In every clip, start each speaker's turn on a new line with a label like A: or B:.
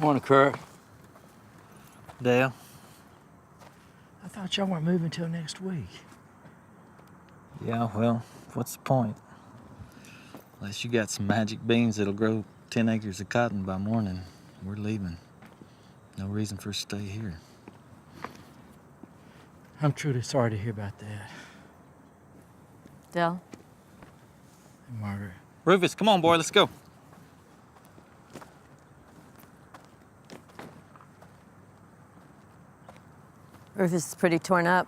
A: Morning, Kurt.
B: Dale?
A: I thought y'all weren't moving till next week.
B: Yeah, well, what's the point? Unless you got some magic beans that'll grow 10 acres of cotton by morning, we're leaving. No reason for us to stay here.
A: I'm truly sorry to hear about that.
C: Dell?
A: Hey, Margaret.
B: Rufus, come on, boy, let's go.
C: Rufus is pretty torn up.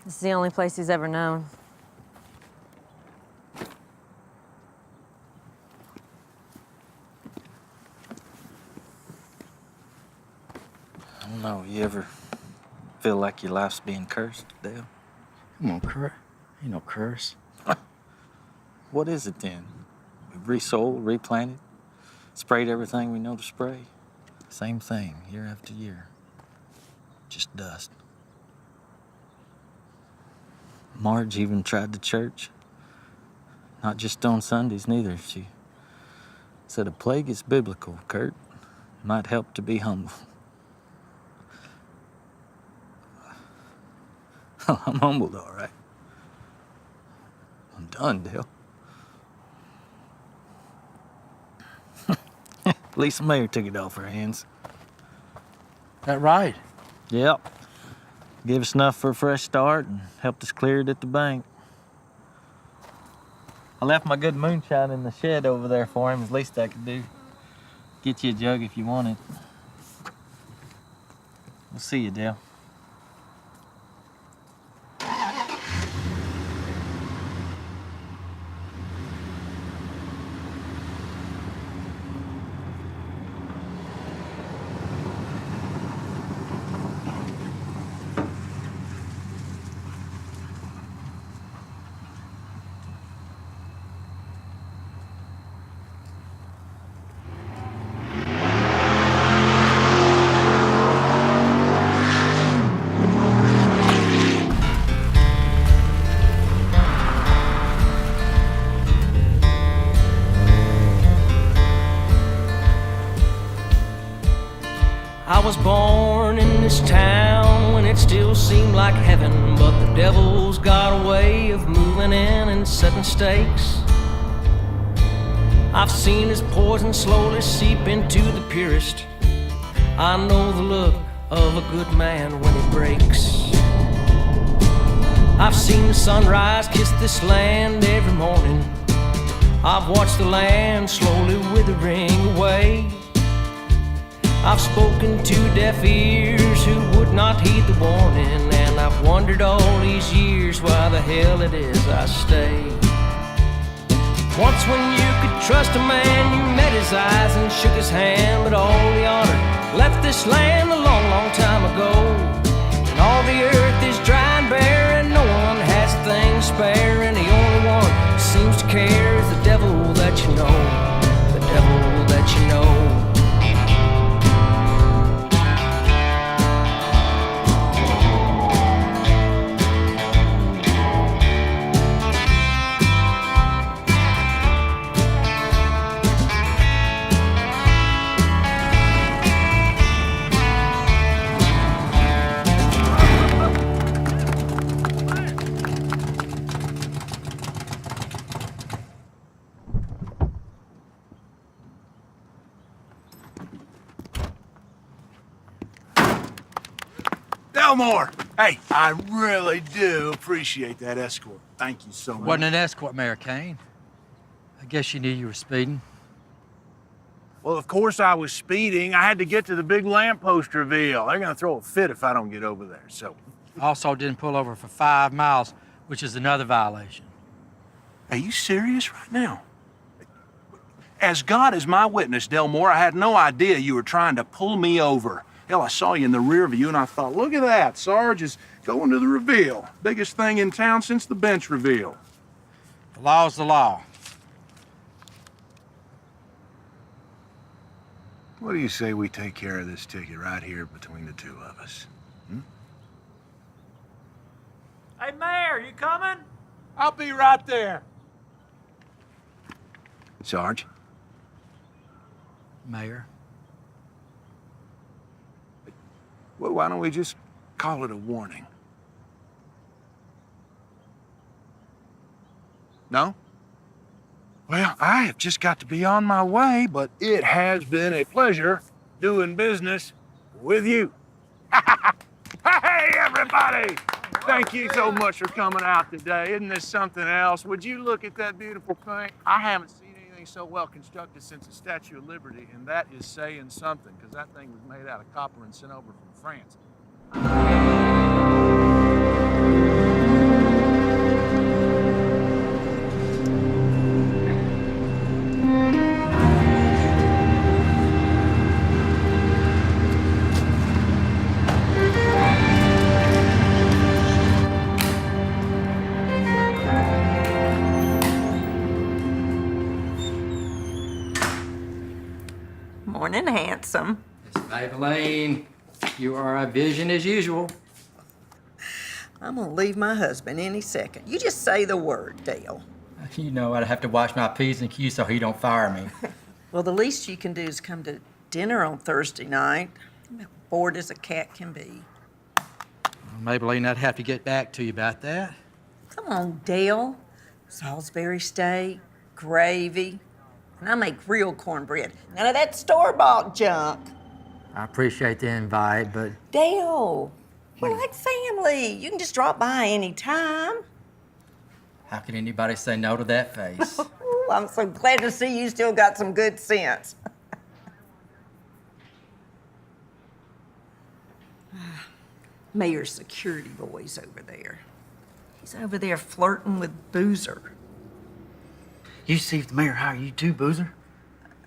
C: This is the only place he's ever known.
B: I don't know, you ever feel like your life's being cursed, Dale?
A: Come on, Kurt. Ain't no curse.
B: What is it then? We've resold, replanted, sprayed everything we know to spray. Same thing, year after year. Just dust. Marge even tried the church. Not just on Sundays, neither. She said a plague is biblical, Kurt. Might help to be humble. I'm humbled, all right. I'm done, Dale. Lisa Mayer took it off her hands.
A: That right?
B: Yep. Gave us enough for a fresh start and helped us clear it at the bank. I left my good moonshine in the shed over there for him, as least I could do. Get you a jug if you want it. We'll see you, Dale.
D: I was born in this town when it still seemed like heaven, but the devil's got a way of moving in and setting stakes. I've seen his poison slowly seep into the purest. I know the look of a good man when it breaks. I've seen the sunrise kiss this land every morning. I've watched the land slowly withering away. I've spoken to deaf ears who would not heed the warning, and I've wondered all these years why the hell it is I stay. Once when you could trust a man, you met his eyes and shook his hand, but all the honor left this land a long, long time ago. And all the earth is dry and bare, and no one has a thing to spare, and the only one who seems to care is the devil that you know, the devil that you know.
E: Delmore! Hey, I really do appreciate that escort. Thank you so much.
A: Wasn't an escort, Mayor Kane. I guess you knew you were speeding.
E: Well, of course I was speeding. I had to get to the big lamppost reveal. They're gonna throw a fit if I don't get over there, so.
A: Also didn't pull over for 5 miles, which is another violation.
E: Are you serious right now? As God is my witness, Delmore, I had no idea you were trying to pull me over. Hell, I saw you in the rear view and I thought, look at that, Sarge is going to the reveal. Biggest thing in town since the bench reveal.
A: The law's the law.
E: What do you say we take care of this ticket right here between the two of us?
F: Hey, Mayor, you coming?
G: I'll be right there.
E: Sarge?
A: Mayor.
E: Well, why don't we just call it a warning? No? Well, I have just got to be on my way, but it has been a pleasure doing business with you. Hey, everybody! Thank you so much for coming out today. Isn't this something else? Would you look at that beautiful thing? I haven't seen anything so well constructed since the Statue of Liberty, and that is saying something, because that thing was made out of copper and sent over from France.
H: Morning, handsome.
A: Miss Maybelline, you are a vision as usual.
H: I'm gonna leave my husband any second. You just say the word, Dale.
A: You know I'd have to wash my P's and Q's so he don't fire me.
H: Well, the least you can do is come to dinner on Thursday night. I'm bored as a cat can be.
A: Maybelline, I'd have to get back to you about that.
H: Come on, Dale. Salisbury steak, gravy, and I make real cornbread. None of that store-bought junk.
A: I appreciate the invite, but
H: Dale, we're like family. You can just drop by any time.
A: how can anybody say no to that face?
H: Ooh, I'm so glad to see you still got some good sense. Mayor's security boy's over there. He's over there flirting with Boozer.
I: You see if the mayor hire you too, Boozer.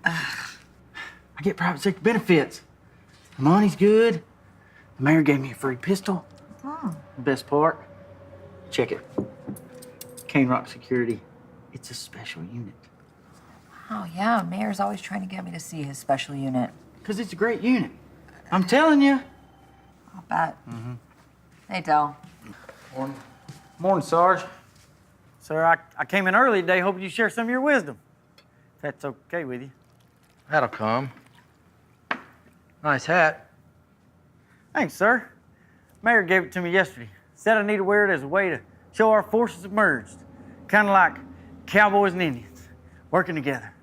I: I get private sector benefits. The money's good. The mayor gave me a free pistol. The best part, check it. Cane Rock Security. It's a special unit.
J: Oh, yeah. Mayor's always trying to get me to see his special unit.
I: Because it's a great unit. I'm telling you.
J: I'll bet. Hey, Del.
I: Morning, Sarge. Sir, I came in early today hoping you'd share some of your wisdom. If that's okay with you.
A: That'll come. Nice hat.
I: Thanks, sir. Mayor gave it to me yesterday. Said I need to wear it as a way to show our forces have merged. Kind of like cowboys and Indians working together.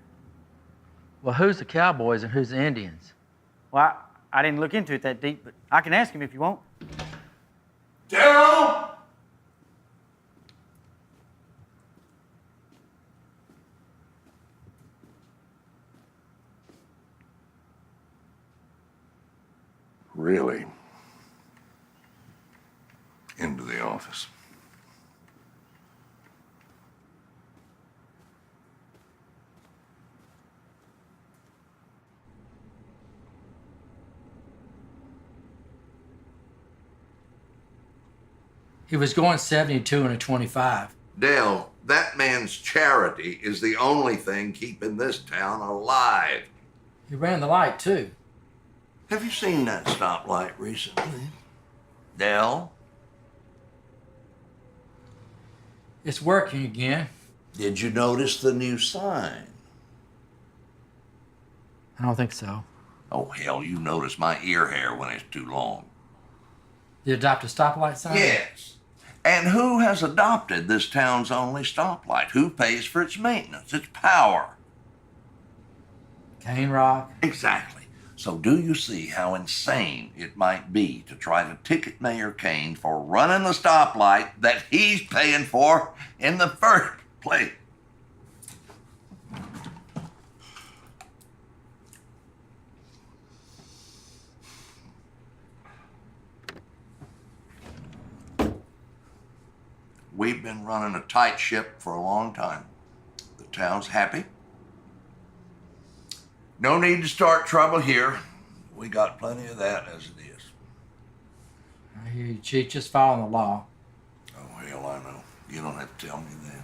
A: Well, who's the Cowboys and who's the Indians?
I: Well, I didn't look into it that deep, but I can ask him if you want.
E: Daryl!
K: Really? Into the office.
A: He was going 72 and a 25.
K: Dale, that man's charity is the only thing keeping this town alive.
A: He ran the light, too.
K: Have you seen that stoplight recently? Dale?
A: It's working again.
K: Did you notice the new sign?
A: I don't think so.
K: Oh, hell, you notice my ear hair when it's too long.
A: You adopt a stoplight sign?
K: Yes. And who has adopted this town's only stoplight? Who pays for its maintenance, its power?
A: Cane Rock.
K: Exactly. So do you see how insane it might be to try to ticket Mayor Kane for running the stoplight that he's paying for in the first place? We've been running a tight ship for a long time. The town's happy. No need to start trouble here. We got plenty of that as it is.
A: I hear you, Chief. Just following the law.
K: Oh, hell, I know. You don't have to tell me that.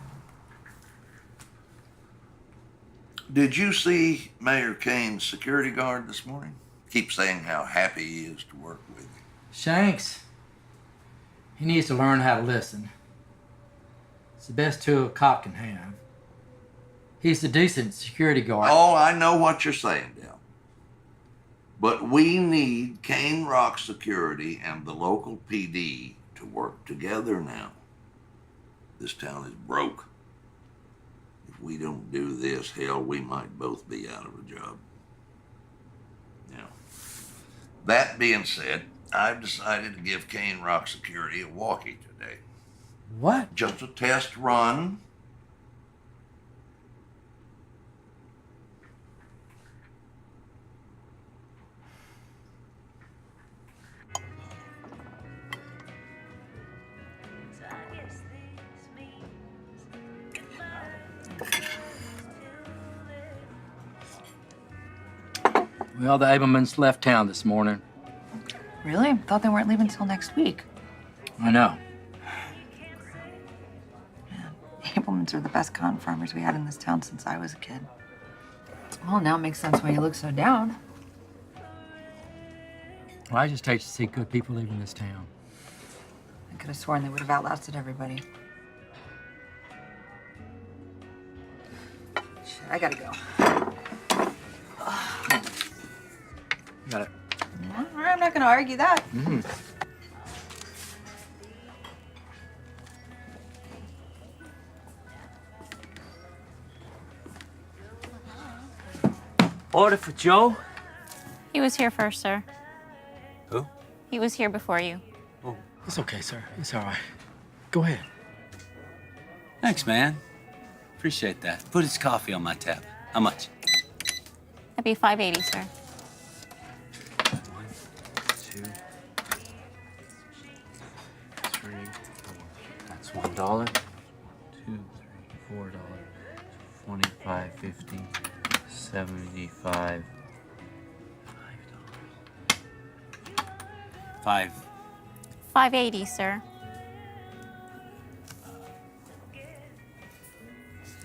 K: Did you see Mayor Kane's security guard this morning? Keep saying how happy he is to work with you.
A: Shanks. He needs to learn how to listen. It's the best tool a cop can have. He's a decent security guard.
K: Oh, I know what you're saying, Dale. But we need Cane Rock Security and the local PD to work together now. This town is broke. If we don't do this, hell, we might both be out of a job. Now, that being said, I've decided to give Cane Rock Security a walkie today.
A: What?
K: Just a test run.
A: Well, the Abelmans left town this morning.
J: Really? Thought they weren't leaving till next week.
A: I know.
J: Abelmans are the best cotton farmers we had in this town since I was a kid. Well, now it makes sense why you look so down.
A: Well, I just hate to see good people leaving this town.
J: I could have sworn they would have outlasted everybody. Shit, I gotta go.
A: Got it.
J: I'm not gonna argue that.
I: Order for Joe?
L: He was here first, sir.
I: Who?
L: He was here before you.
A: It's okay, sir. It's all right. Go ahead.
I: Thanks, man. Appreciate that. Put his coffee on my tab. How much?
L: That'd be $5.80, sir.
I: 1, 2, 3, 4. That's $1. 2, 3, $4. 25, 50, 75. $5.
L: $5.80, sir.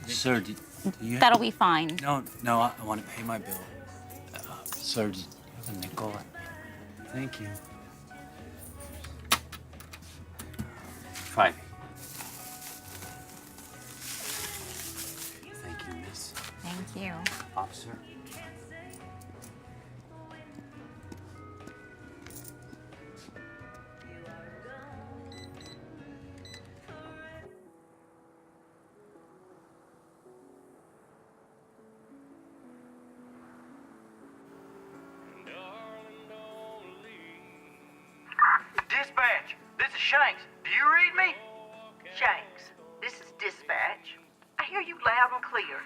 I: Sir, do you
L: That'll be fine.
I: No, I want to pay my bill. Sir, do you have a nickel? Thank you. 5. Thank you, miss.
L: Thank you.
I: Officer. Dispatch, this is Shanks. Do you read me?
H: Shanks, this is dispatch. I hear you loud and clear.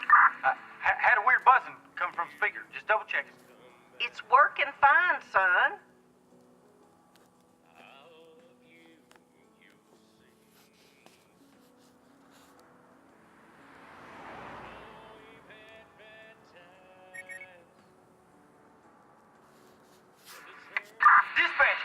I: Had a weird buzzing come from speaker. Just double check it.
H: It's working fine, son.
I: Dispatch,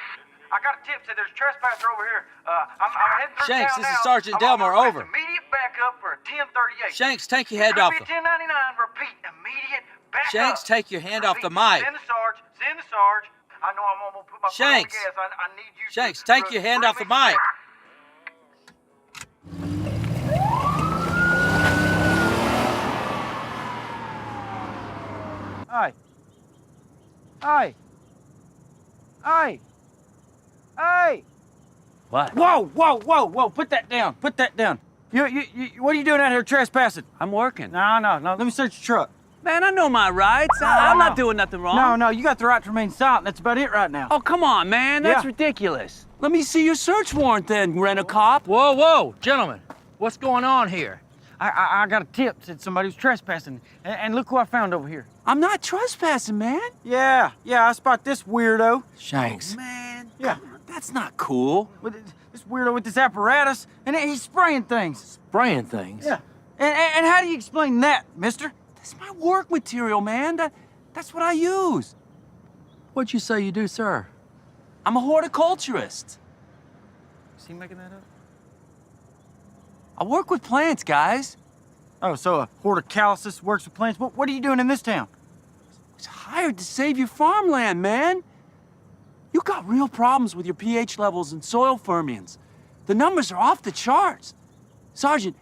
I: I got a tip. Said there's a trespasser over here. I'm heading through
B: Shanks,
I: town
B: this is
I: now.
B: Sergeant
I: I'm on
B: Delmore,
I: my way.
B: over.
I: Immediate backup for a 1038.
B: Shanks, take your hand
I: Could
B: off
I: be
B: the...
I: a 1099. Repeat, immediate backup.
B: Shanks, take your hand off the mic.
I: Send the Sarge. Send the Sarge. I know I'm gonna put my foot on the
B: Shanks.
I: gas. I need you.
B: Shanks, take your hand off the mic.
I: Hey. Hey. Hey. Hey.
B: What?
I: Whoa. Put that down. Put that down. You, what are you doing out here trespassing?
G: I'm working.
I: No. Let me search your truck.
G: Man, I know my rights. I'm not doing nothing wrong.
I: No, you got the right to remain silent. That's about it right now.
G: Oh, come on, man. That's
I: Yeah.
G: ridiculous. Let me see your search warrant then, Rent-A-Cop.
A: Whoa, gentlemen. What's going on here?
I: I got a tip. Said somebody was trespassing. And look who I found over here.
G: I'm not trespassing, man.
I: Yeah, I spot this weirdo.
A: Shanks.
G: Man,
I: Yeah.
G: come on, that's not cool.
I: With this weirdo with this apparatus. And he's spraying things.
A: Spraying things.
I: Yeah. And how do you explain that, mister?
G: That's my work material, man. That's what I use.
A: What'd you say you do, sir?
G: I'm a horticulturist.
I: Is he making that up?
G: I work with plants, guys.
I: Oh, so a horticulturist works with plants. What are you doing in this town?
G: I was hired to save your farmland, man. You got real problems with your pH levels and soil fermions. The numbers are off the charts. Sergeant,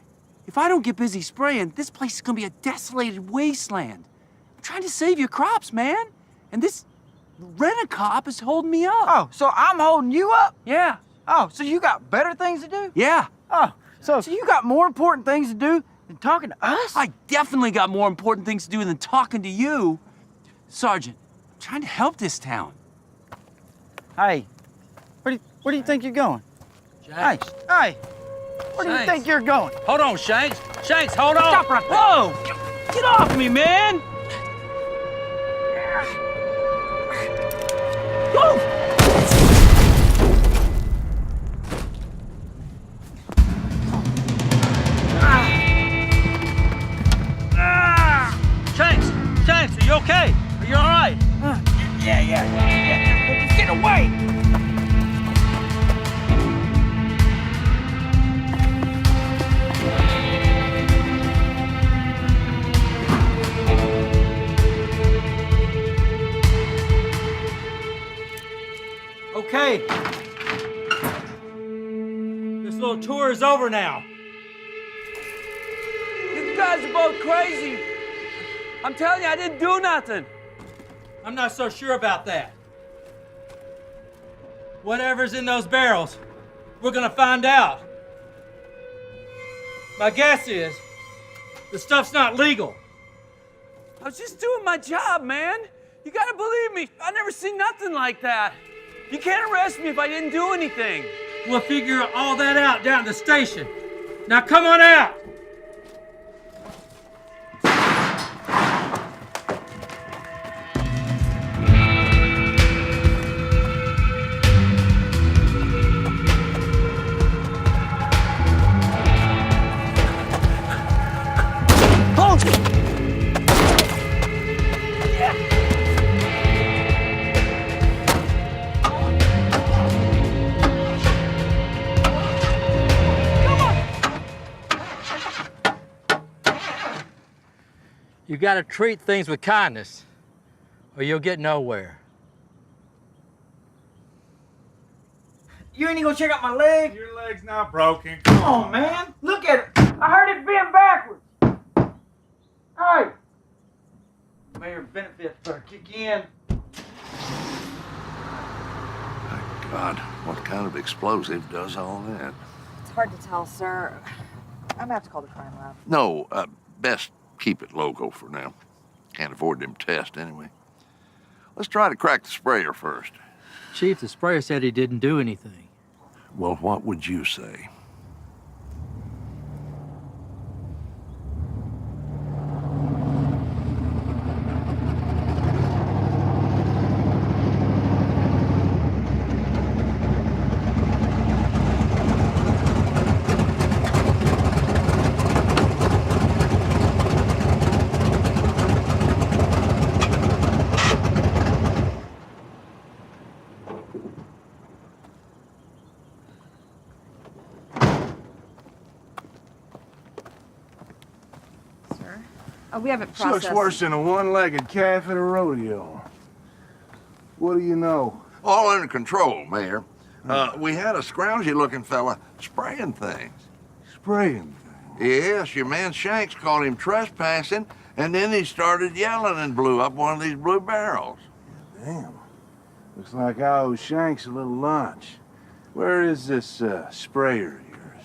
G: if I don't get busy spraying, this place is gonna be a desolated wasteland. I'm trying to save your crops, man. And this Rent-a-cop is holding me up.
I: Oh, so I'm holding you up?
G: Yeah.
I: Oh, so you got better things to do?
G: Yeah.
I: Oh, so you got more important things to do than talking to us?
G: I definitely got more important things to do than talking to you. Sergeant, I'm trying to help this town.
I: Hey, where do you think you're going?
F: Shanks.
I: Hey, where do you
F: Shanks.
I: think you're going?
F: Hold on, Shanks. Shanks, hold on.
I: Stop right there.
G: Whoa! Get off me, man! Whoa!
F: Shanks, Shanks, are you okay? Are you all right?
I: Yeah. Get away!
F: Okay. This little tour is over now.
G: You guys are both crazy. I'm telling you, I didn't do nothing.
F: I'm not so sure about that. Whatever's in those barrels, we're gonna find out. My guess is the stuff's not legal.
G: I was just doing my job, man. You gotta believe me. I've never seen nothing like that. You can't arrest me if I didn't do anything.
F: We'll figure all that out down at the station. Now come on out! You gotta treat things with kindness, or you'll get nowhere.
I: You ain't even gonna check out my leg?
M: Your leg's not broken.
I: Come on, man. Look at it. I heard it bent backwards. Hey. Mayor benefits better kick in.
K: My God, what kind of explosive does all that?
J: It's hard to tell, sir. I'm gonna have to call the crime lab.
K: No, best keep it local for now. Can't afford them tests anyway. Let's try to crack the sprayer first.
A: Chief, the sprayer said he didn't do anything.
K: Well, what would you say?
J: We haven't
M: This looks
J: processed.
M: worse than a one-legged calf at a rodeo. What do you know?
K: All under control, Mayor. We had a scroungy-looking fella spraying things.
M: Spraying things?
K: Yes, your man Shanks caught him trespassing, and then he started yelling and blew up one of these blue barrels.
M: Damn. Looks like I owe Shanks a little lunch. Where is this sprayer of yours?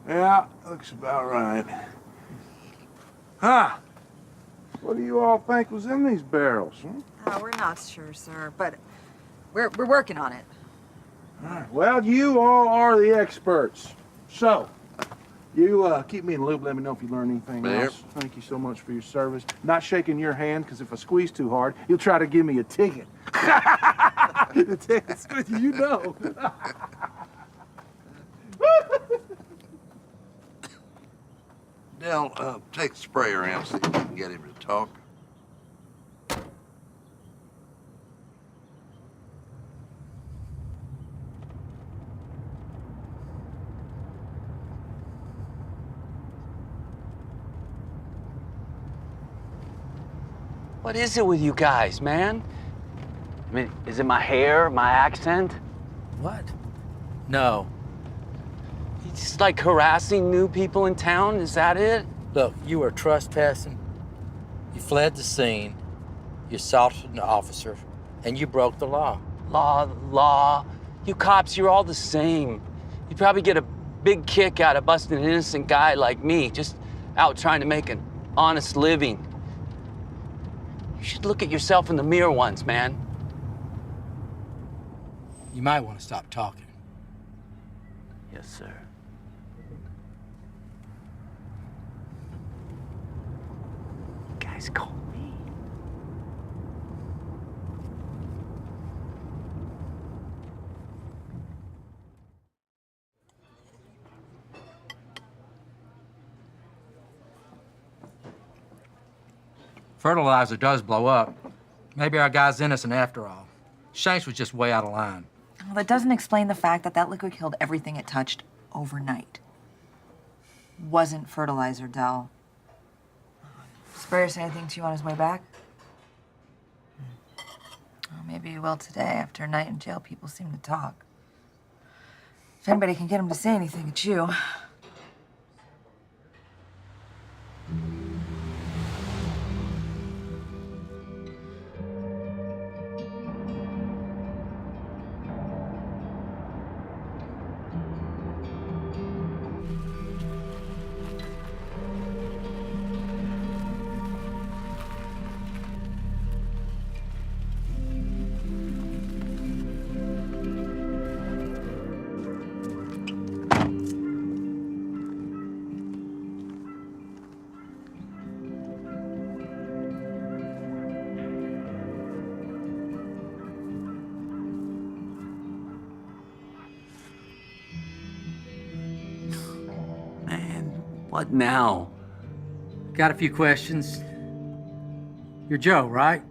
M: Yeah, looks about right. Huh. What do you all think was in these barrels, huh?
J: We're not sure, sir, but we're working on it.
M: All right. Well, you all are the experts. So, you keep me in the loop. Let me know if you learn anything
K: Mayor.
M: else. Thank you so much for your service. Not shaking your hand, because if I squeeze too hard, you'll try to give me a ticket. The ticket's with you, you know.
K: Dell, take the sprayer in, see if you can get him to talk.
G: What is it with you guys, man? I mean, is it my hair, my accent?
A: What? No.
G: You just like harassing new people in town? Is that it?
A: Look, you were trespassing. You fled the scene.
F: You assaulted an officer, and you broke the law.
G: Law. You cops, you're all the same. You'd probably get a big kick out of busting an innocent guy like me, just out trying to make an honest living. You should look at yourself in the mirror once, man.
F: You might want to stop talking.
G: Yes, sir. Guys, call me.
A: Fertilizer does blow up. Maybe our guy's innocent after all. Shanks was just way out of line.
J: Well, that doesn't explain the fact that that liquid killed everything it touched overnight. Wasn't fertilizer, Del. Sprayer say anything to you on his way back? Well, maybe he will today. After a night in jail, people seem to talk. If anybody can get him to say anything, it's you.
G: What now?
A: Got a few questions. You're Joe, right?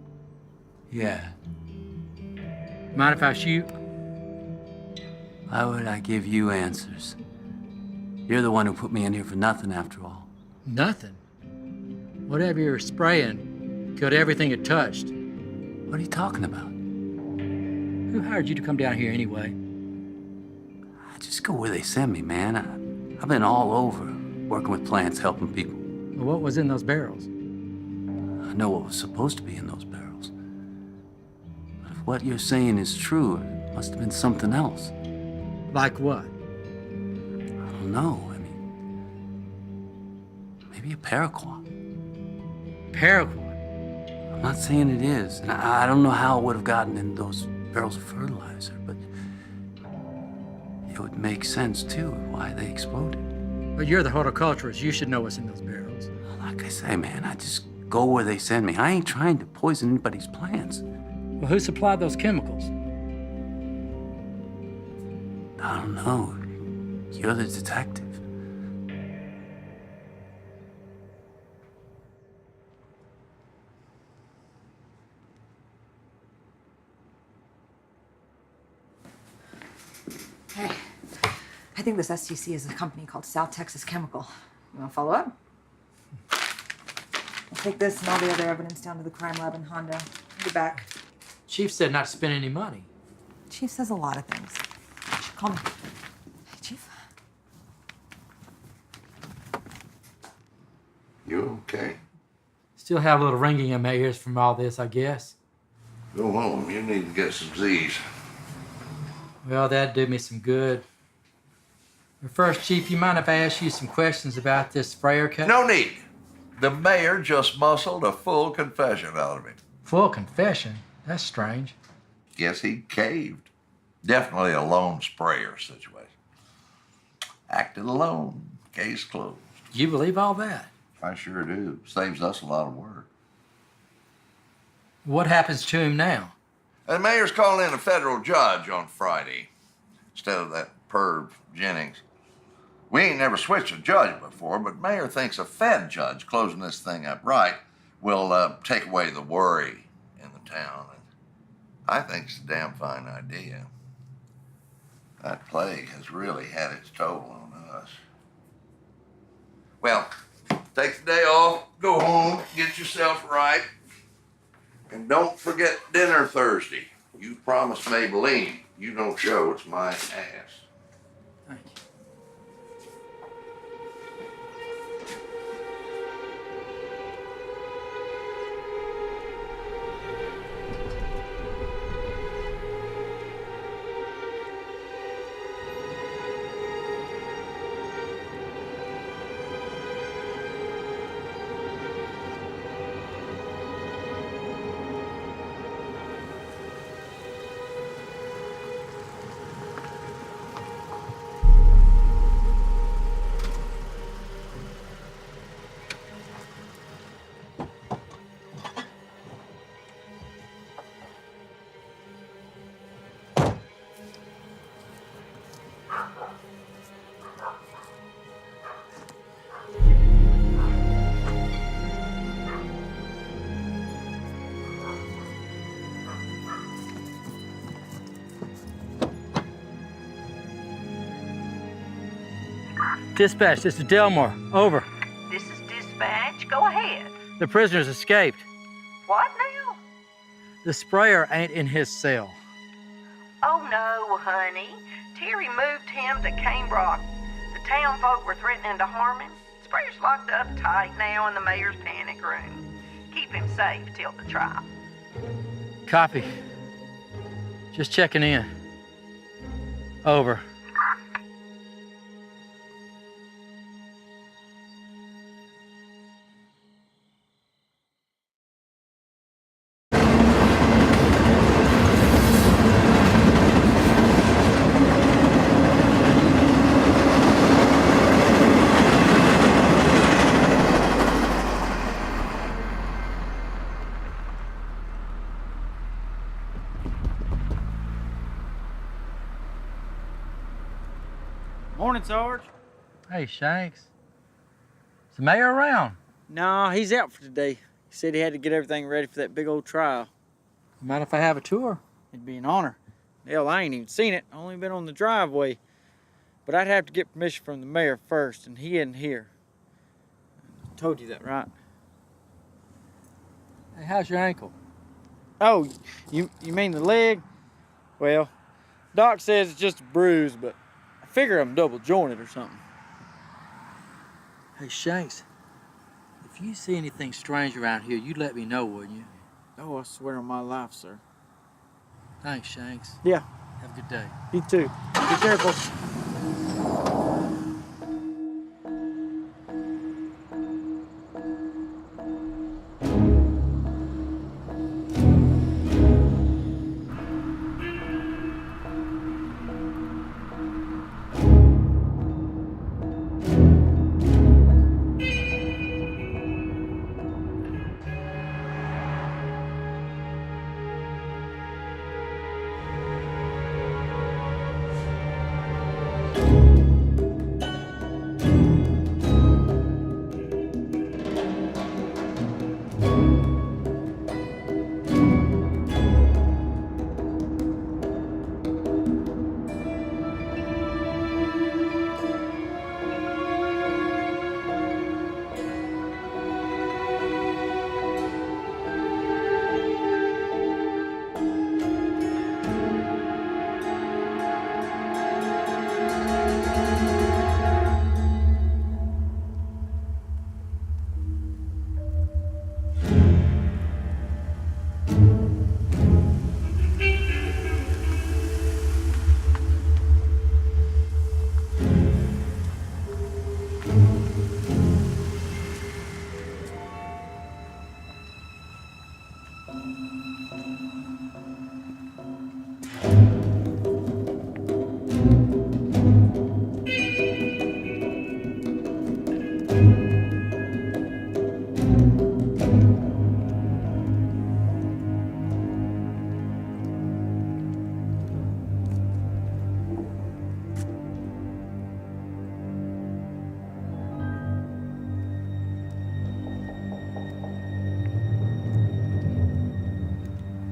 G: Yeah.
A: Mind if I shoot?
G: Why would I give you answers? You're the one who put me in here for nothing, after all.
A: Nothing. Whatever you were spraying killed everything it touched.
G: What are you talking about?
A: Who hired you to come down here anyway?
G: I just go where they send me, man. I've been all over, working with plants, helping people.
A: Well, what was in those barrels?
G: I know what was supposed to be in those barrels. But if what you're saying is true, it must have been something else.
A: Like what?
G: I don't know. I mean, maybe a paraquat.
A: Paraquat?
G: I'm not saying it is. And I don't know how it would have gotten in those barrels of fertilizer, but it would make sense, too, why they exploded.
A: But you're the horticulturist. You should know what's in those barrels.
G: Like I say, man, I just go where they send me. I ain't trying to poison anybody's plants.
A: Well, who supplied those chemicals?
G: I don't know. You're the detective.
J: Hey, I think this STC is a company called South Texas Chemical. You want to follow up? I'll take this and all the other evidence down to the crime lab in Hondo. I'll be back.
A: Chief said not to spend any money.
J: Chief says a lot of things. You should call me. Hey, Chief.
K: You okay?
A: Still have a little ringing in my ears from all this, I guess.
K: Go home. You need to get some Z's.
A: Well, that'd do me some good. But first, Chief, you mind if I ask you some questions about this sprayer cut?
K: No need. The mayor just muscled a full confession out of him.
A: Full confession? That's strange.
K: Guess he caved. Definitely a lone sprayer situation. Acted alone. Case closed.
A: You believe all that?
K: I sure do. Saves us a lot of work.
A: What happens to him now?
K: The mayor's calling in a federal judge on Friday instead of that perv Jennings. We ain't never switched a judge before, but mayor thinks a Fed judge closing this thing up right will take away the worry in the town. And I think it's a damn fine idea. That plague has really had its toll on us. Well, take the day off, go home, get yourself right, and don't forget dinner Thursday. You promised Maybelline you don't show it's my ass.
A: Thank you.
F: Dispatch, this is Delmore. Over.
H: This is dispatch. Go ahead.
F: The prisoner's escaped.
H: What now?
F: The sprayer ain't in his cell.
H: Oh no, honey. Terry moved him to Cane Rock. The town folk were threatening to harm him. Sprayer's locked up tight now in the mayor's panic room. Keep him safe till the trial.
F: Copy. Just checking in. Over.
I: Morning, Sarge.
F: Hey, Shanks. Is the mayor around?
I: No, he's out for today. He said he had to get everything ready for that big old trial.
F: Mind if I have a tour?
I: It'd be an honor. Hell, I ain't even seen it. Only been on the driveway. But I'd have to get permission from the mayor first, and he isn't here. I told you that, right?
F: Hey, how's your ankle?
I: Oh, you mean the leg? Well, Doc says it's just a bruise, but I figure I'm double jointed or something.
F: Hey, Shanks. If you see anything strange around here, you'd let me know, wouldn't you?
I: Oh, I swear on my life, sir.
F: Thanks, Shanks.
I: Yeah.
F: Have a good day.
I: You too. Be careful.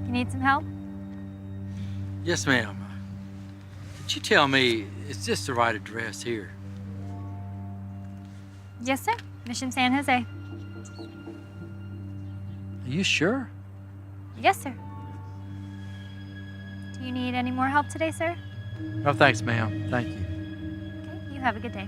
L: Need some help?
F: Yes, ma'am. Could you tell me, is this the right address here?
L: Yes, sir. Mission San Jose.
F: Are you sure?
L: Yes, sir. Do you need any more help today, sir?
F: No, thanks, ma'am. Thank you.
L: Okay, you have a good day.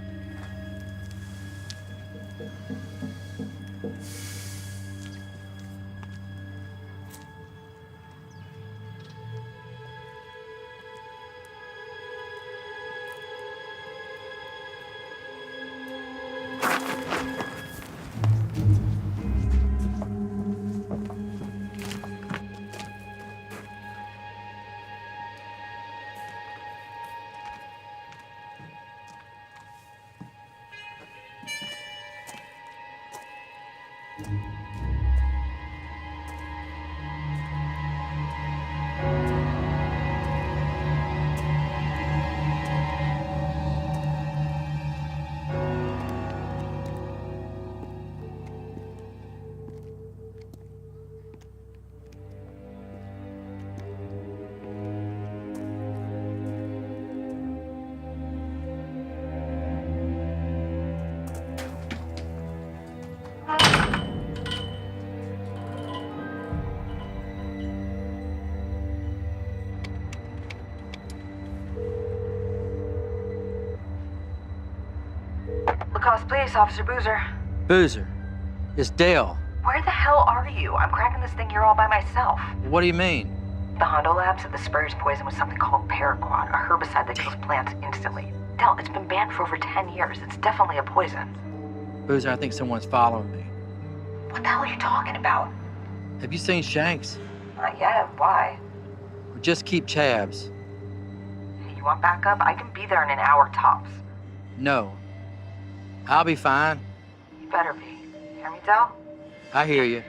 J: Coast Police, Officer Boozer.
A: Boozer. It's Dale.
J: Where the hell are you? I'm cracking this thing here all by myself.
A: What do you mean?
J: The Hondo Lab said the Spurrier's poison was something called paraquat, a herbicide that kills plants instantly. Del, it's been banned for over 10 years. It's definitely a poison.
A: Boozer, I think someone's following me.
J: What the hell are you talking about?
A: Have you seen Shanks?
J: Not yet. Why?
A: Or just keep Chabs?
J: Hey, you want backup? I can be there in an hour tops.
A: No. I'll be fine.
J: You better be. Hear me, Del?
A: I hear you.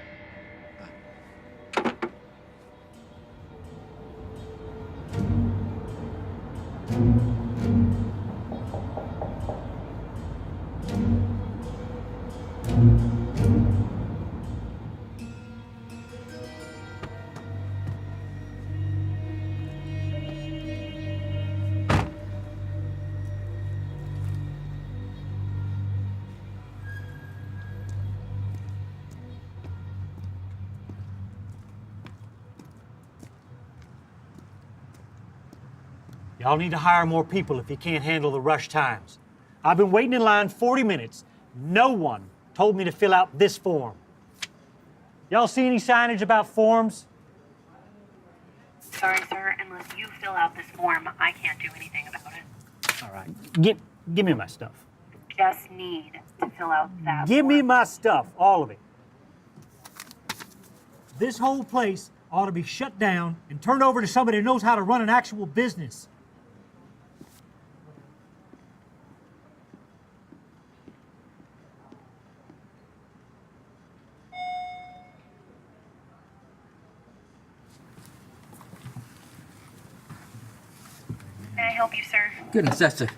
N: Y'all need to hire more people if you can't handle the rush times. I've been waiting in line 40 minutes. No one told me to fill out this form. Y'all see any signage about forms?
O: Sorry, sir. Unless you fill out this form, I can't do anything about it.
N: All right, give me my stuff.
O: Just need to fill out that
N: Give
O: form.
N: me my stuff, all of it. This whole place ought to be shut down and turned over to somebody who knows how to run an actual business.
O: May I help you, sir?
A: Goodness, that's a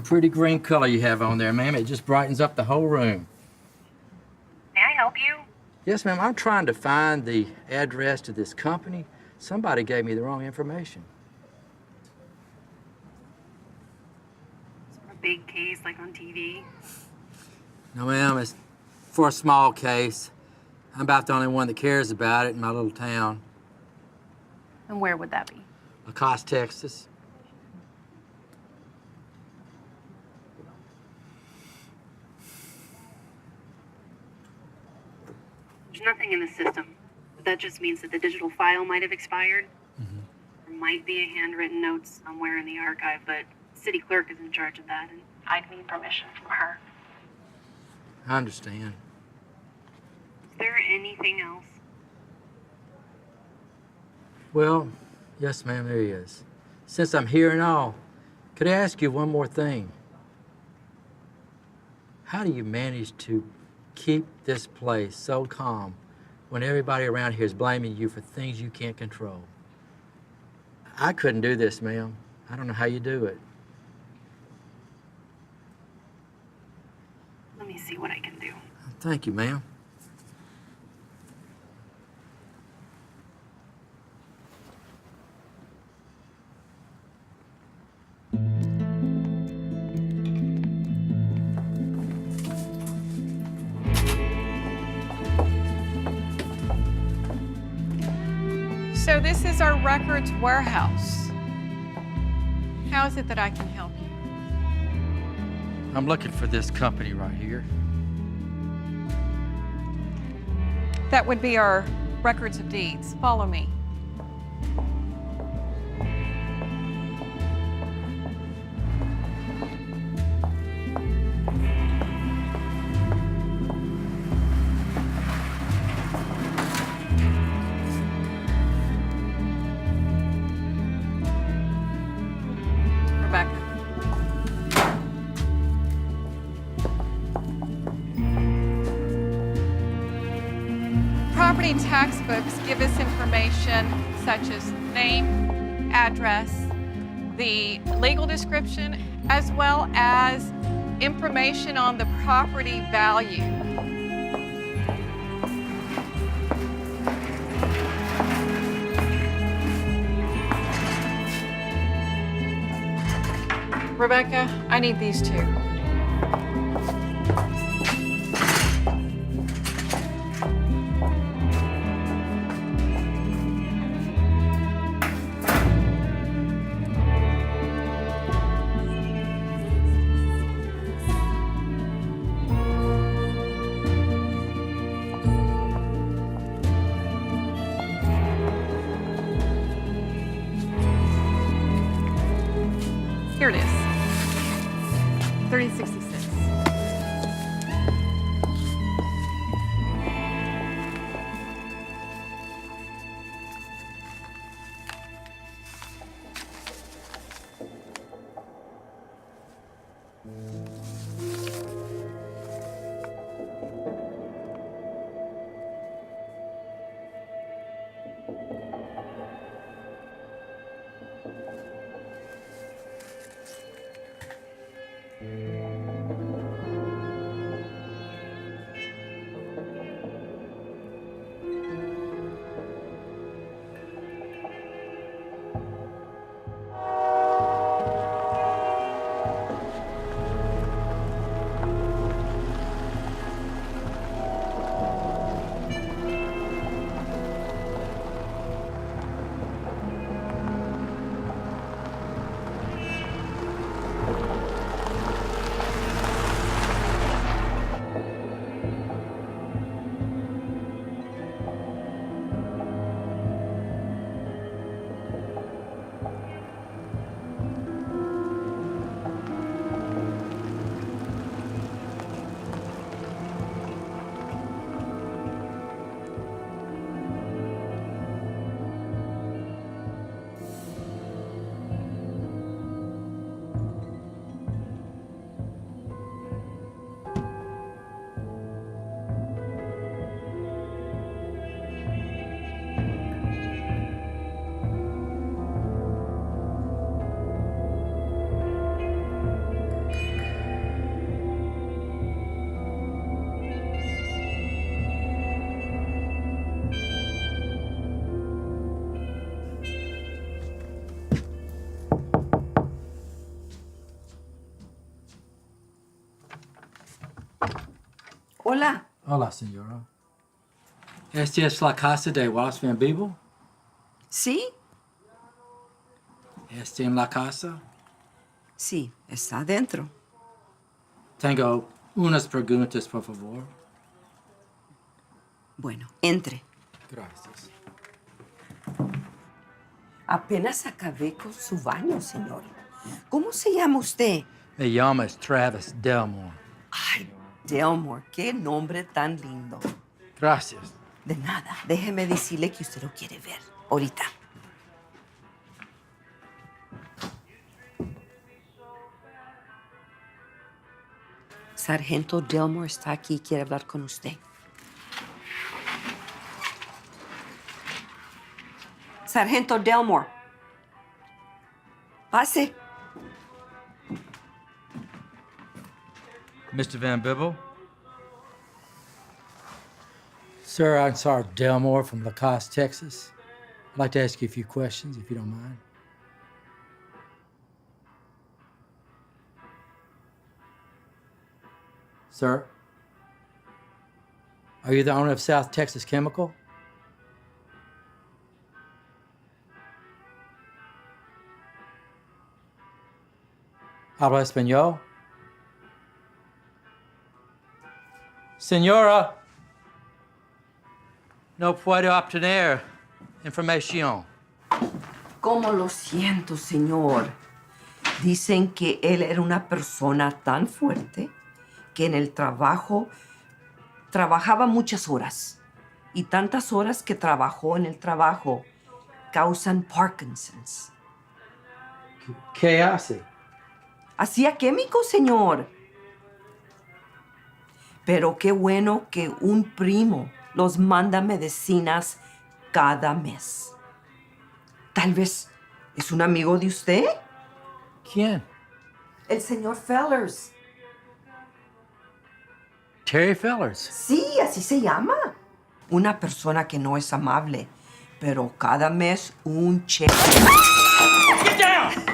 A: pretty green color you have on there, ma'am. It just brightens up the whole room.
O: May I help you?
A: Yes, ma'am. I'm trying to find the address to this company. Somebody gave me the wrong information.
O: A big case like on TV.
A: No, ma'am. It's for a small case. I'm about the only one that cares about it in my little town.
O: And where would that be?
A: Lacoste, Texas.
O: There's nothing in the system, but that just means that the digital file might have expired. There might be a handwritten note somewhere in the archive, but the city clerk is in charge of that, and I'd need permission from her.
A: I understand.
O: Is there anything else?
A: Well, yes, ma'am, there is. Since I'm here and all, could I ask you one more thing? How do you manage to keep this place so calm when everybody around here is blaming you for things you can't control? I couldn't do this, ma'am. I don't know how you do it.
O: Let me see what I can do.
A: Thank you, ma'am.
P: So this is our records warehouse. How is it that I can help you?
A: I'm looking for this company right here.
P: That would be our records of deeds. Follow me. Property tax books give us information such as name, address, the legal description, as well as information on the property value. Rebecca, I need these two. Here it is. 3066.
J: Hola.
A: Hola, señora. ¿Esta es la casa de Wallace Van Beeble?
J: ¿Sí?
A: ¿Está en la casa?
J: Sí, está adentro.
A: Tengo unas preguntas, por favor.
J: Bueno, entre.
A: Gracias.
Q: Apenas acabé con su baño, señor. ¿Cómo se llama usted?
A: Me llamo Travis Delmore.
Q: Ay, Delmore, qué nombre tan lindo.
A: Gracias.
Q: De nada, déjeme decirle que usted lo quiere ver. Ahorita. Sargento Delmore está aquí y quiere hablar con usted. Sargento Delmore. Pase.
A: Mr. Van Beeble? Sir, I'm Sergeant Delmore from Lacoste, Texas. I'd like to ask you a few questions, if you don't mind. Sir? Are you the owner of South Texas Chemical? ¿Habla español? Señora, no puedo obtener información.
Q: ¿Cómo lo siento, señor? Dicen que él era una persona tan fuerte que en el trabajo trabajaba muchas horas. Y tantas horas que trabajó en el trabajo causan Parkinson's.
A: ¿Qué hace?
Q: Hacía químicos, señor. Pero qué bueno que un primo los manda medicinas cada mes. Tal vez es un amigo de usted.
A: ¿Quién?
Q: El señor Fellers.
A: Terry Fellers.
Q: Sí, así se llama. Una persona que no es amable, pero cada mes un cheque.
N: Get down!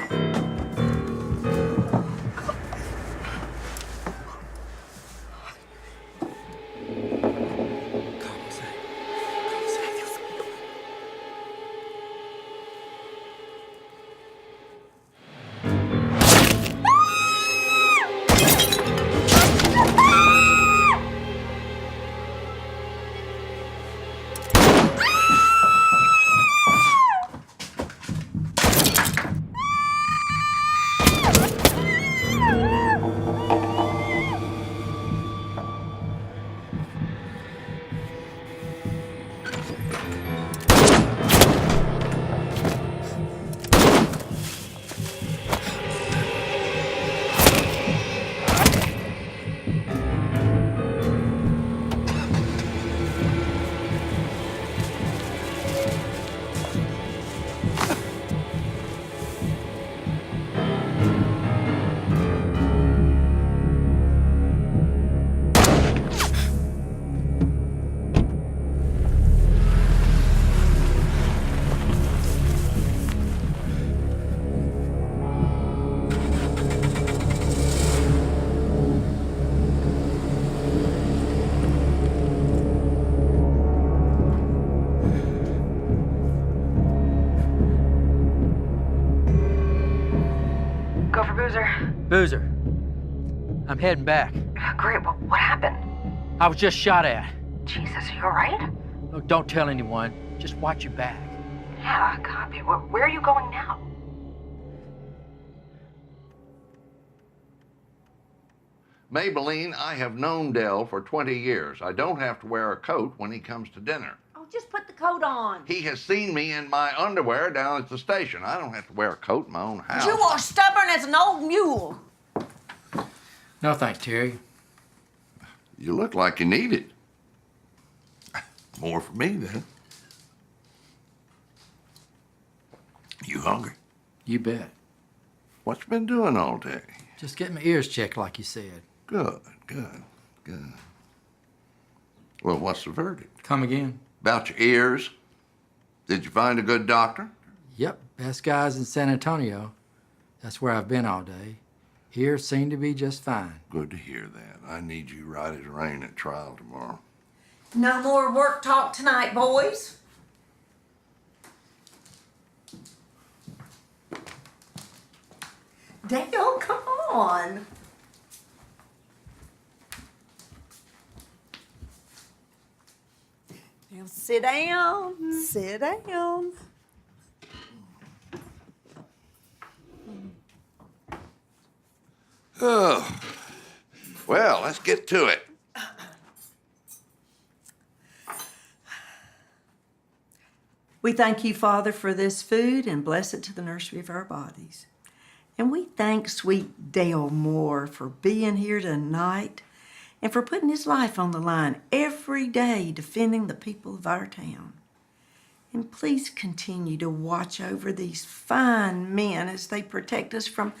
J: Boozer?
A: Boozer, I'm heading back.
J: Great, but what happened?
A: I was just shot at.
J: Jesus, you alright?
A: Look, don't tell anyone. Just watch your back.
J: Yeah, copy. Where are you going now?
K: Maybelline, I have known Dell for 20 years. I don't have to wear a coat when he comes to dinner.
Q: Oh, just put the coat on.
K: He has seen me in my underwear down at the station. I don't have to wear a coat in my own house.
Q: You are stubborn as an old mule.
A: No thanks, Terry.
K: You look like you need it. More for me, then. You hungry?
A: You bet.
K: What you been doing all day?
A: Just get my ears checked like you said.
K: Good, good, good. Well, what's the verdict?
A: Come again?
K: About your ears? Did you find a good doctor?
A: Yep, best guys in San Antonio. That's where I've been all day. Ears seem to be just fine.
K: Good to hear that. I need you right as rain at trial tomorrow.
Q: No more work talk tonight, boys. Dale, come on. Now sit down, sit down.
K: Oh, well, let's get to it.
Q: We thank you, Father, for this food and bless it to the nursery of our bodies. And we thank sweet Dale Moore for being here tonight and for putting his life on the line every day defending the people of our town. And please continue to watch over these fine men as they protect us from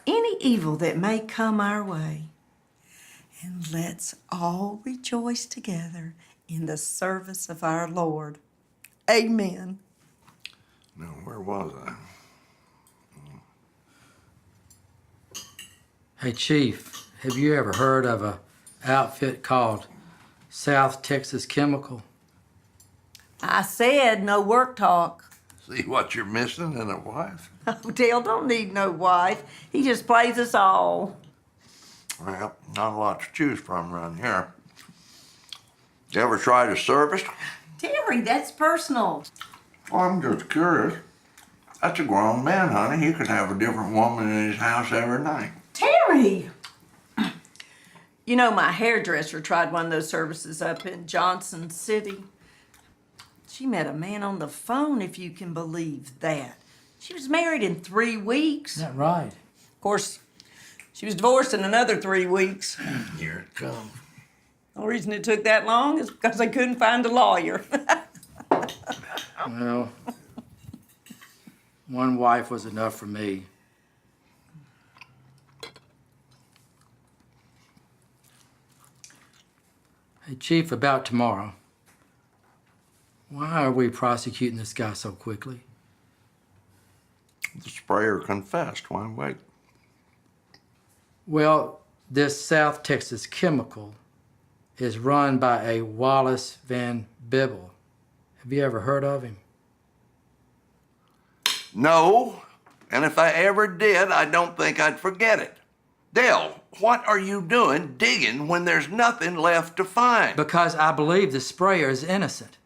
Q: any evil that may come our way. And let's all rejoice together in the service of our Lord. Amen.
K: Now, where was I?
A: Hey, Chief, have you ever heard of a outfit called South Texas Chemical?
Q: I said no work talk.
K: See what you're missing in a wife?
Q: Oh, Dale don't need no wife. He just plays us all.
K: Well, not a lot to choose from around here. You ever tried a service?
Q: Terry, that's personal.
K: Oh, I'm just curious. That's a grown man, honey. He could have a different woman in his house every night.
Q: Terry! You know, my hairdresser tried one of those services up in Johnson City. She met a man on the phone, if you can believe that. She was married in 3 weeks.
A: Is that right?
Q: Of course, she was divorced in another 3 weeks.
K: Here it comes.
Q: The only reason it took that long is because they couldn't find a lawyer.
A: Well, one wife was enough for me. Hey, Chief, about tomorrow. Why are we prosecuting this guy so quickly?
K: The sprayer confessed. Why wait?
A: Well, this South Texas Chemical is run by a Wallace Van Bibble. Have you ever heard of him?
K: No, and if I ever did, I don't think I'd forget it. Dale, what are you doing digging when there's nothing left to find?
A: Because I believe the sprayer is innocent.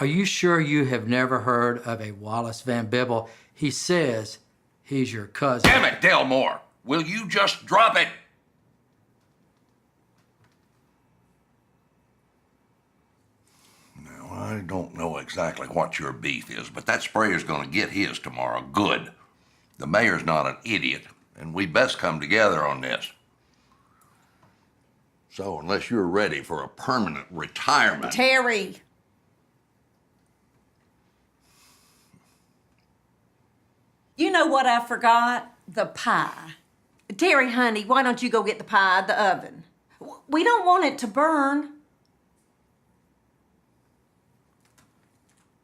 A: Are you sure you have never heard of a Wallace Van Bibble? He says he's your cousin.
K: Damn it, Dale Moore! Will you just drop it? Now, I don't know exactly what your beef is, but that sprayer's gonna get his tomorrow. Good. The mayor's not an idiot, and we best come together on this. So, unless you're ready for a permanent retirement...
Q: Terry! You know what I forgot? The pie. Terry, honey, why don't you go get the pie out of the oven? We don't want it to burn.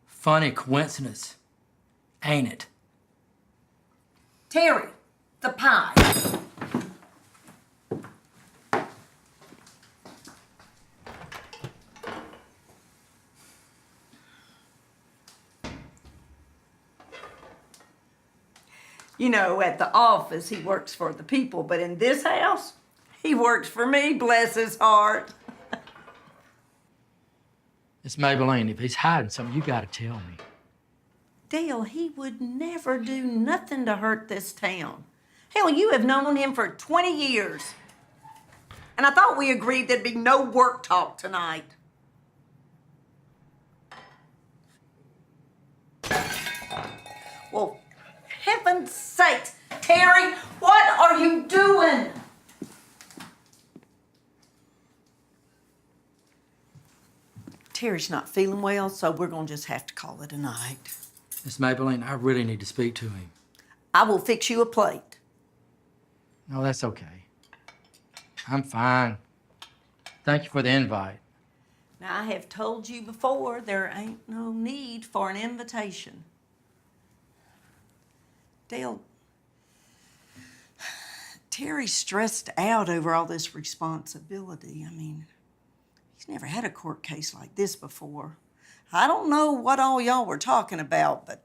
A: Funny coincidence, ain't it?
Q: Terry, the pie. You know, at the office, he works for the people, but in this house, he works for me, bless his heart.
A: Miss Maybelline, if he's hiding something, you gotta tell me.
Q: Dale, he would never do nothing to hurt this town. Hell, you have known him for 20 years. And I thought we agreed there'd be no work talk tonight. Well, heaven's sakes, Terry, what are you doing? Terry's not feeling well, so we're gonna just have to call it a night.
A: Miss Maybelline, I really need to speak to him.
Q: I will fix you a plate.
A: No, that's okay. I'm fine. Thank you for the invite.
Q: Now, I have told you before, there ain't no need for an invitation. Dale, Terry's stressed out over all this responsibility. I mean, he's never had a court case like this before. I don't know what all y'all were talking about, but...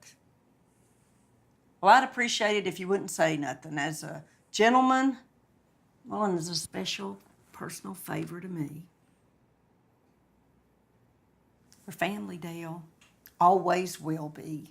Q: Well, I'd appreciate it if you wouldn't say nothing. As a gentleman, well, and as a special personal favor to me. We're family, Dale. Always will be.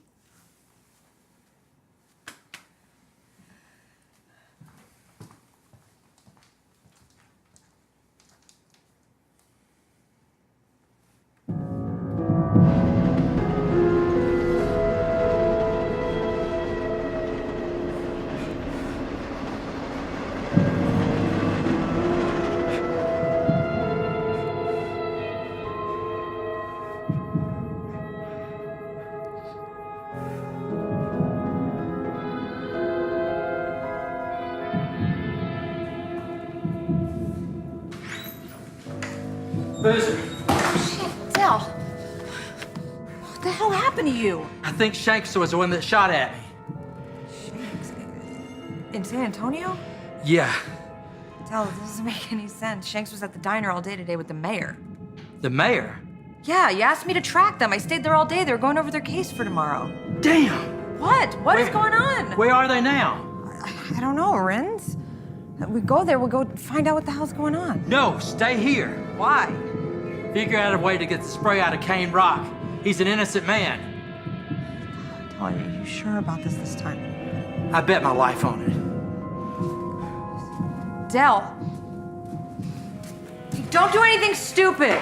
A: Boozer,
J: Dell, what the hell happened to you?
A: I think Shanks was the one that shot at me.
J: In San Antonio?
A: Yeah,
J: Dell, this doesn't make any sense. Shanks was at the diner all day today with the mayor.
A: the mayor.
J: Yeah, you asked me to track them. I stayed there all day. They were going over their case for tomorrow.
A: Damn!
J: What? What is going on?
A: Where are they now?
J: I don't know, Renz. We go there, we'll go find out what the hell's going on.
A: No, stay here.
J: Why?
A: Figure out a way to get the spray out of Cane Rock. He's an innocent man.
J: Are you sure about this time?
A: I bet my life on it.
J: Dell. Don't do anything stupid.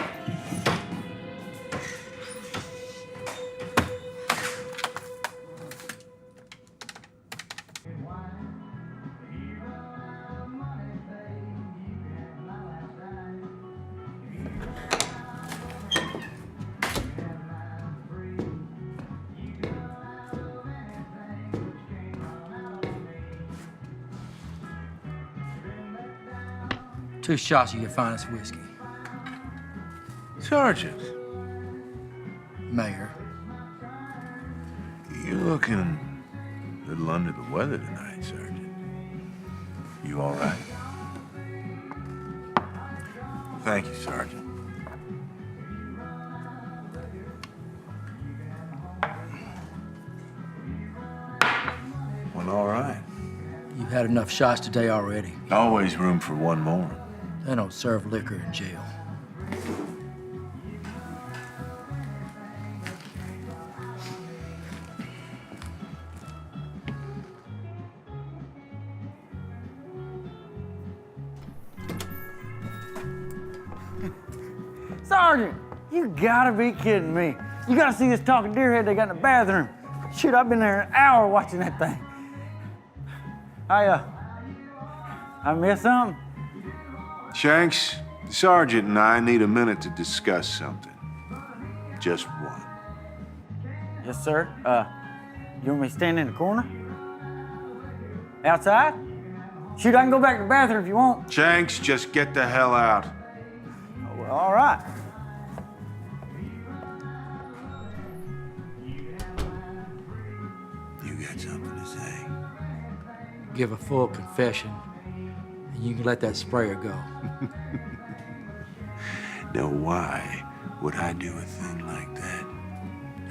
A: Two shots of your finest whiskey.
M: Sergeant.
A: Mayor.
M: You're looking a little under the weather tonight, Sergeant. You all right? Thank you, Sergeant. Well, all right.
A: You've had enough shots today already.
M: Always room for one more.
A: They don't serve liquor in jail.
I: Sergeant, you gotta be kidding me. You gotta see this talking deer head they got in the bathroom. Shoot, I've been there an hour watching that thing. I missed something?
M: Shanks, the sergeant and I need a minute to discuss something. Just one.
I: Yes, sir. You want me to stand in the corner? Outside? Shoot, I can go back to the bathroom if you want.
M: Shanks, just get the hell out.
I: Oh, well, all right.
M: You got something to say?
A: Give a full confession, and you can let that sprayer go.
M: Now, why would I do a thing like that?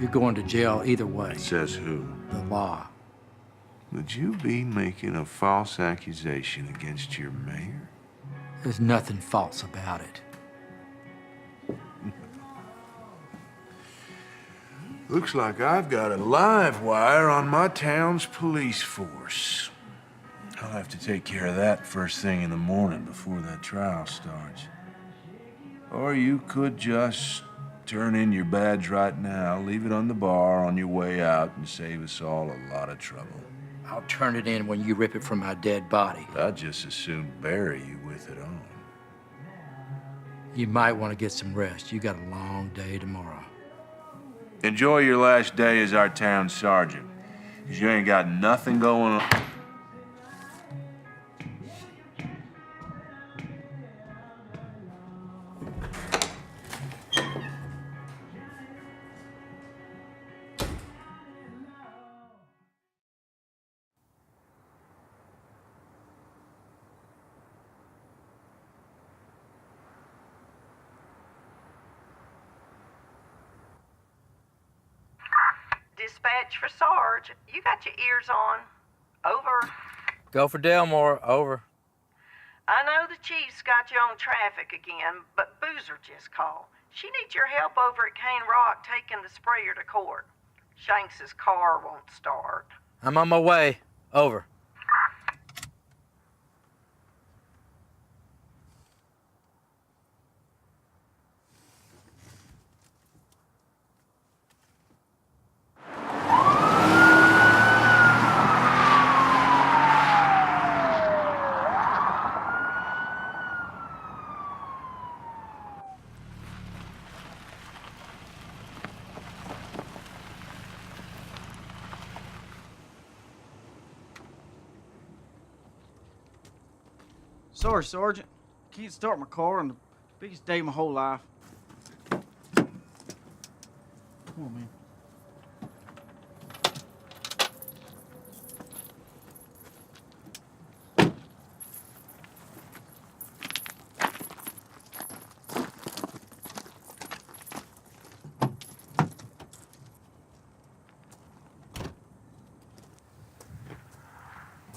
A: You're going to jail either way.
M: Says who?
A: The law.
M: Would you be making a false accusation against your mayor?
A: There's nothing false about it.
M: Looks like I've got a live wire on my town's police force. I'll have to take care of that first thing in the morning before that trial starts. Or you could just turn in your badge right now, leave it on the bar on your way out, and save us all a lot of trouble.
A: I'll turn it in when you rip it from my dead body.
M: I'd just as soon bury you with it on.
A: You might want to get some rest. You got a long day tomorrow.
M: Enjoy your last day as our town sergeant, because you ain't got nothing going on.
H: Dispatch for Sarge. You got your ears on. Over.
A: Go for Delmore. Over.
H: I know the chief's got you on traffic again, but Boozer just called. She needs your help over at Cane Rock taking the sprayer to court. Shanks's car won't start.
A: I'm on my way. Over.
I: Sorry, Sergeant. Can't start my car on the biggest day of my whole life. Come on, man.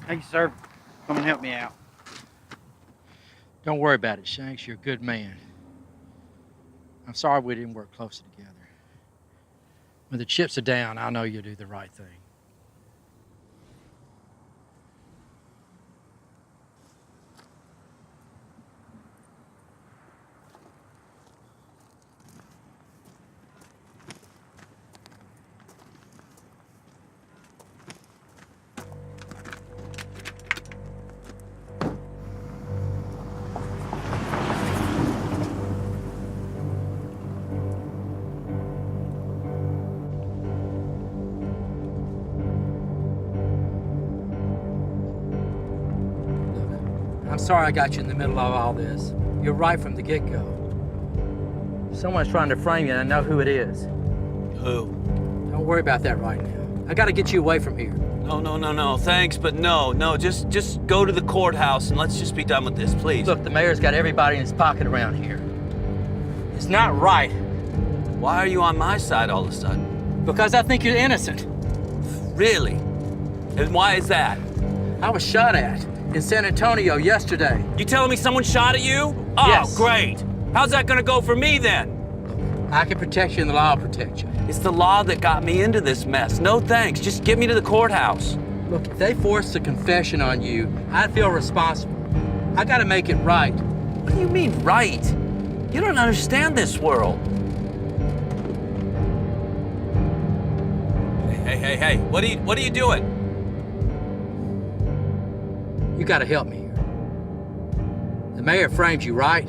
I: Thank you, sir. Come and help me out.
A: Don't worry about it, Shanks. You're a good man. I'm sorry we didn't work closer together. When the chips are down, I know you'll do the right thing. I'm sorry I got you in the middle of all this. You're right from the get-go. Someone's trying to frame you, and I know who it is.
G: Who?
A: Don't worry about that right now. I gotta get you away from here.
G: No. Thanks, but no. Just go to the courthouse and let's just be done with this, please.
A: Look, the mayor's got everybody in his pocket around here. It's not right.
G: Why are you on my side all of a sudden?
A: Because I think you're innocent.
G: Really? And why is that?
A: I was shot at in San Antonio yesterday.
G: You telling me someone shot at you? Oh,
A: yes.
G: Great. How's that gonna go for me then?
A: I can protect you and the law will protect you.
G: It's the law that got me into this mess. No thanks. Just get me to the courthouse.
A: Look, if they forced a confession on you, I'd feel responsible. I gotta make it right.
G: What do you mean, right? You don't understand this world. Hey, what are you doing?
A: You gotta help me here. The mayor framed you, right?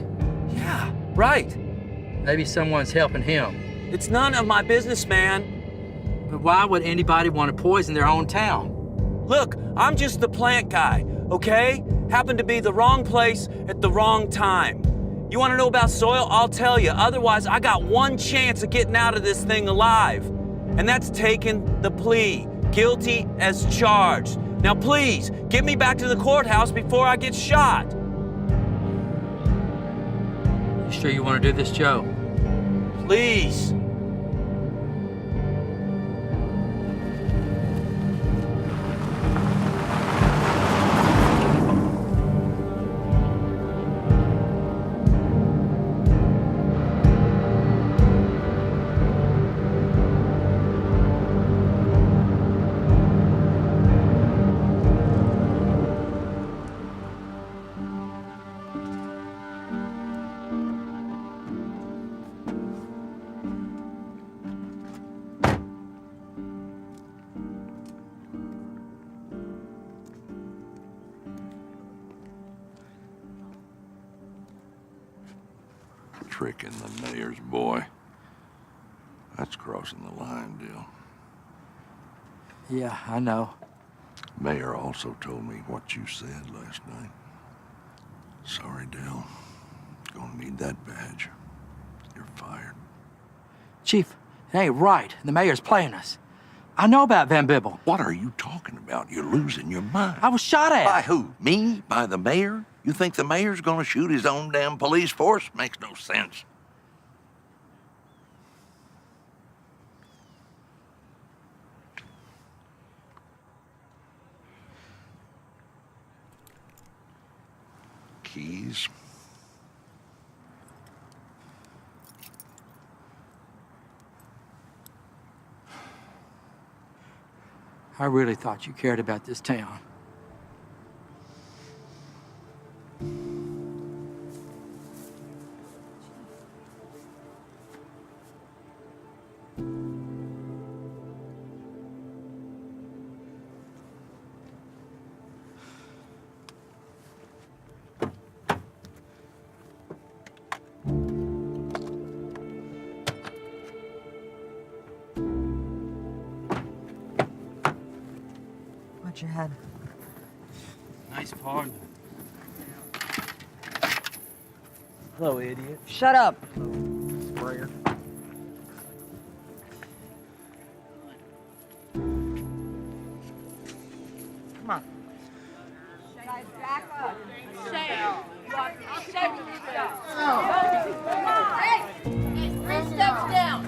G: Yeah, right.
A: Maybe someone's helping him.
G: It's none of my business, man.
A: But why would anybody want to poison their own town?
G: Look, I'm just the plant guy, okay? Happened to be the wrong place at the wrong time. You want to know about soil? I'll tell you. Otherwise, I got one chance of getting out of this thing alive. And that's taking the plea. Guilty as charged. Now please, get me back to the courthouse before I get shot.
A: You sure you want to do this, Joe?
G: Please.
K: tricking the mayor's boy. That's crossing the line, Dale.
A: Yeah, I know.
K: Mayor also told me what you said last night. Sorry, Dale. Gonna need that badge. You're fired.
A: Chief, it ain't right. The mayor's playing us. I know about Van Bibble.
K: What are you talking about? You're losing your mind.
A: I was shot at.
K: By who? Me? By the mayor? You think the mayor's gonna shoot his own damn police force? Makes no sense. Keys.
A: I really thought you cared about this town.
J: Watch your head.
N: Nice pardon.
B: Hello, idiot.
J: Shut up.
B: Sprayer.
J: Come on.
P: Guys, back up. Shave yourself. Hey, 3 steps down.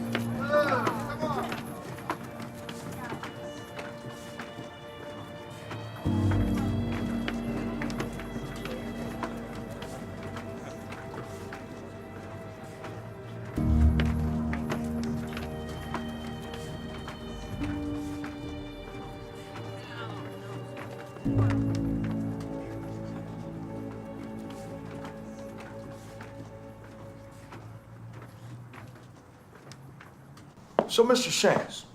M: So, Mr. Shanks,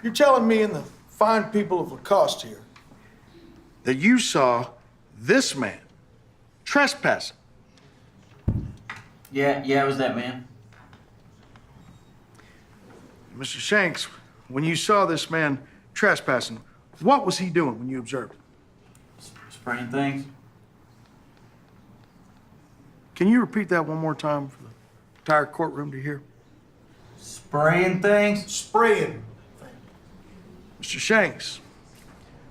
M: you're telling me and the fine people of Lacoste here that you saw this man trespassing?
I: Yeah, it was that man.
M: Mr. Shanks, when you saw this man trespassing, what was he doing when you observed him?
I: Spraying things.
M: Can you repeat that one more time for the entire courtroom to hear?
I: Spraying things?
M: Spraying things. Mr. Shanks,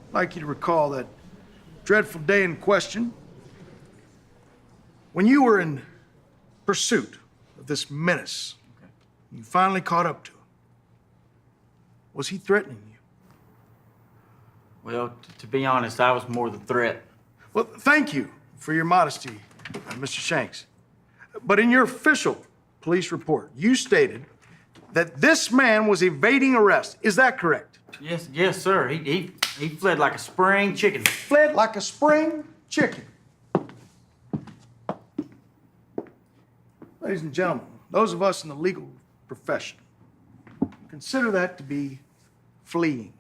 M: I'd like you to recall that dreadful day in question when you were in pursuit of this menace. You finally caught up to him. Was he threatening you?
I: Well, to be honest, I was more the threat.
M: Well, thank you for your modesty, Mr. Shanks. But in your official police report, you stated that this man was evading arrest. Is that correct?
I: Yes, sir. He fled like a spring chicken.
M: Fled like a spring chicken. Ladies and gentlemen, those of us in the legal profession consider that to be fleeing.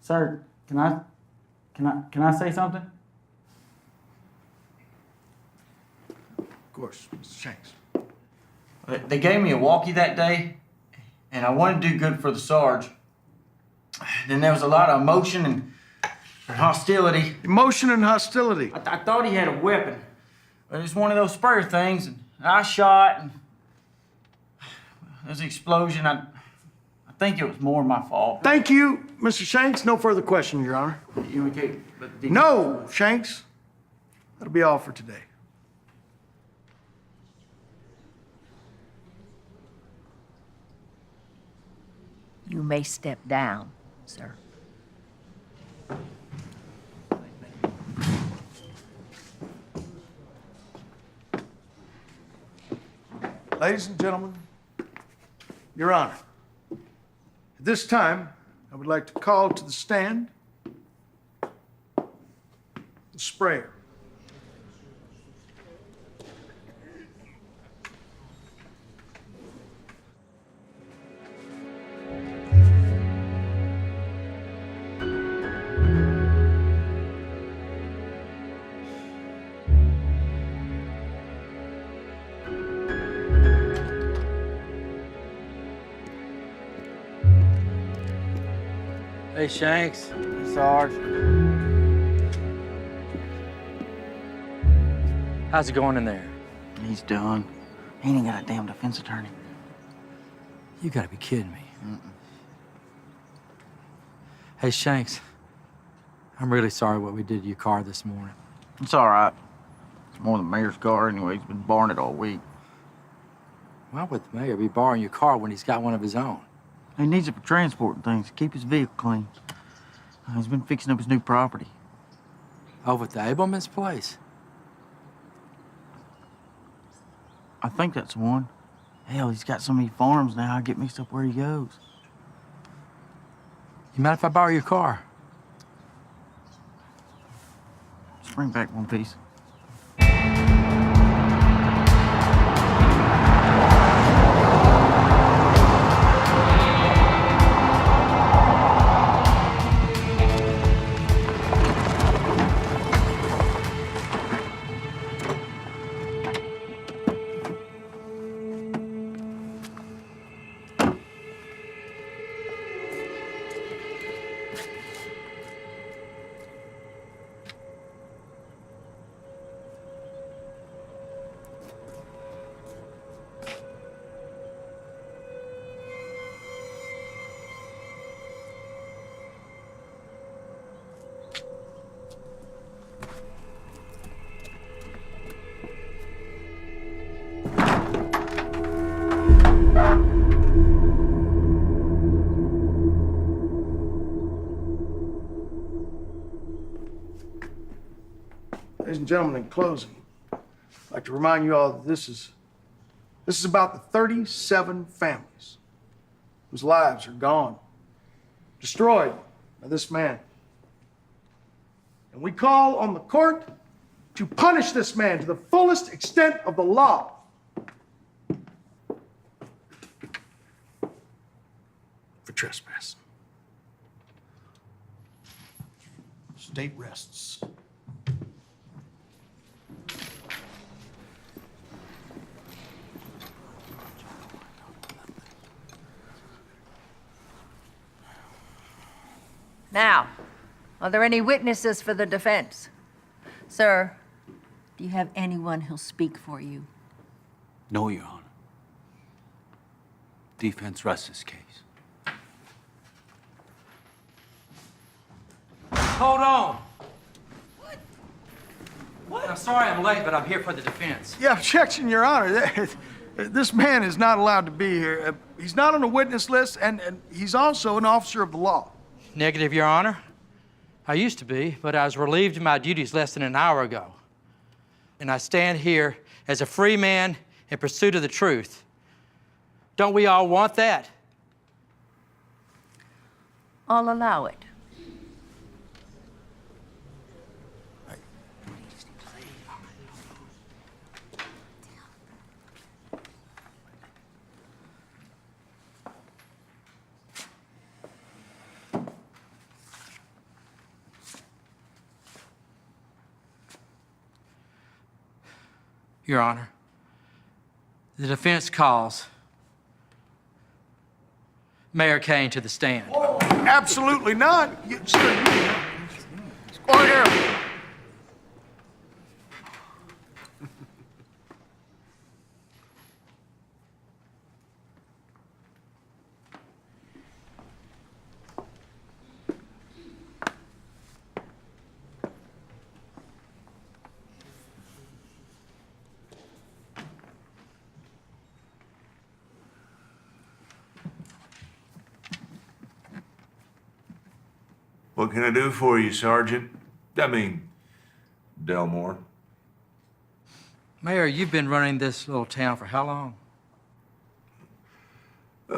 I: Sir, can I say something?
M: Of course, Mr. Shanks.
I: They gave me a walkie that day, and I wanted to do good for the Sarge. Then there was a lot of emotion and hostility.
M: Emotion and hostility.
I: I thought he had a weapon. But it was one of those sprayer things, and I shot, and there was an explosion. I think it was more my fault.
M: Thank you, Mr. Shanks. No further questions, Your Honor. No, Shanks. That'll be all for today.
Q: You may step down, sir.
M: Ladies and gentlemen, Your Honor, at this time, I would like to call to the stand the sprayer.
A: Hey, Shanks.
I: Hey, Sarge.
A: How's it going in there?
I: He's done. He ain't got a damn defense attorney.
A: You gotta be kidding me. Hey, Shanks. I'm really sorry what we did to your car this morning.
I: It's all right. It's more than the mayor's car anyway. He's been borrowing it all week.
A: Why would the mayor be borrowing your car when he's got one of his own?
I: He needs it for transporting things, to keep his vehicle clean. He's been fixing up his new property.
A: Over at the Abelman's place?
I: I think that's the one. Hell, he's got so many farms now, I get mixed up where he goes.
A: You mind if I borrow your car?
I: Just bring back one piece.
R: Ladies and gentlemen, in closing, I'd like to remind you all that this is about the 37 families whose lives are gone, destroyed by this man. And we call on the court to punish this man to the fullest extent of the law. For trespass. State rests.
J: Now, are there any witnesses for the defense? Sir, do you have anyone who'll speak for you?
G: No, Your Honor. Defense rests this case.
A: Hold on. What? I'm sorry I'm late, but I'm here for the defense.
R: Yeah, objection, Your Honor. This man is not allowed to be here. He's not on the witness list, and he's also an officer of the law.
A: Negative, Your Honor. I used to be, but I was relieved of my duties less than an hour ago. And I stand here as a free man in pursuit of the truth. Don't we all want that?
J: I'll allow it.
A: Your Honor, the defense calls Mayor Kane to the stand.
R: Oh, absolutely not.
J: Order.
M: What can I do for you, Sergeant? I mean, Delmore.
A: Mayor, you've been running this little town for how long?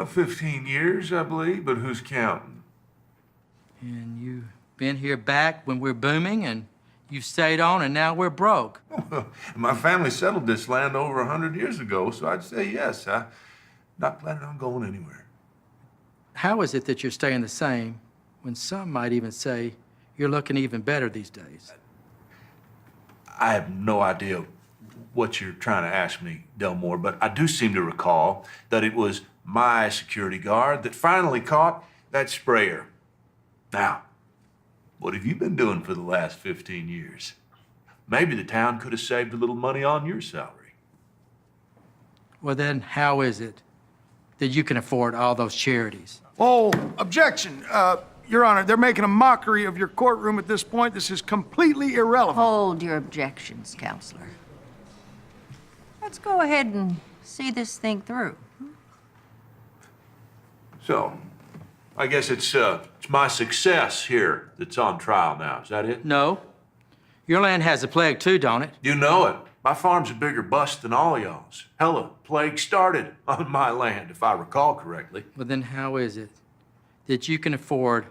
M: 15 years, I believe, but who's counting?
A: And you've been here back when we're booming, and you've stayed on, and now we're broke.
M: My family settled this land over 100 years ago, so I'd say yes. I'm not planning on going anywhere.
A: How is it that you're staying the same when some might even say you're looking even better these days?
M: I have no idea what you're trying to ask me, Delmore, but I do seem to recall that it was my security guard that finally caught that sprayer. Now, what have you been doing for the last 15 years? Maybe the town could have saved a little money on your salary.
A: Well, then, how is it that you can afford all those charities?
R: Oh, objection. Your Honor, they're making a mockery of your courtroom at this point. This is completely irrelevant.
S: Hold your objections, Counselor. Let's go ahead and see this thing through.
M: So, I guess it's my success here that's on trial now. Is that it?
A: No. Your land has a plague too, don't it?
M: You know it. My farm's a bigger bust than all y'all's. Hell, a plague started on my land, if I recall correctly.
A: Well, then how is it that you can afford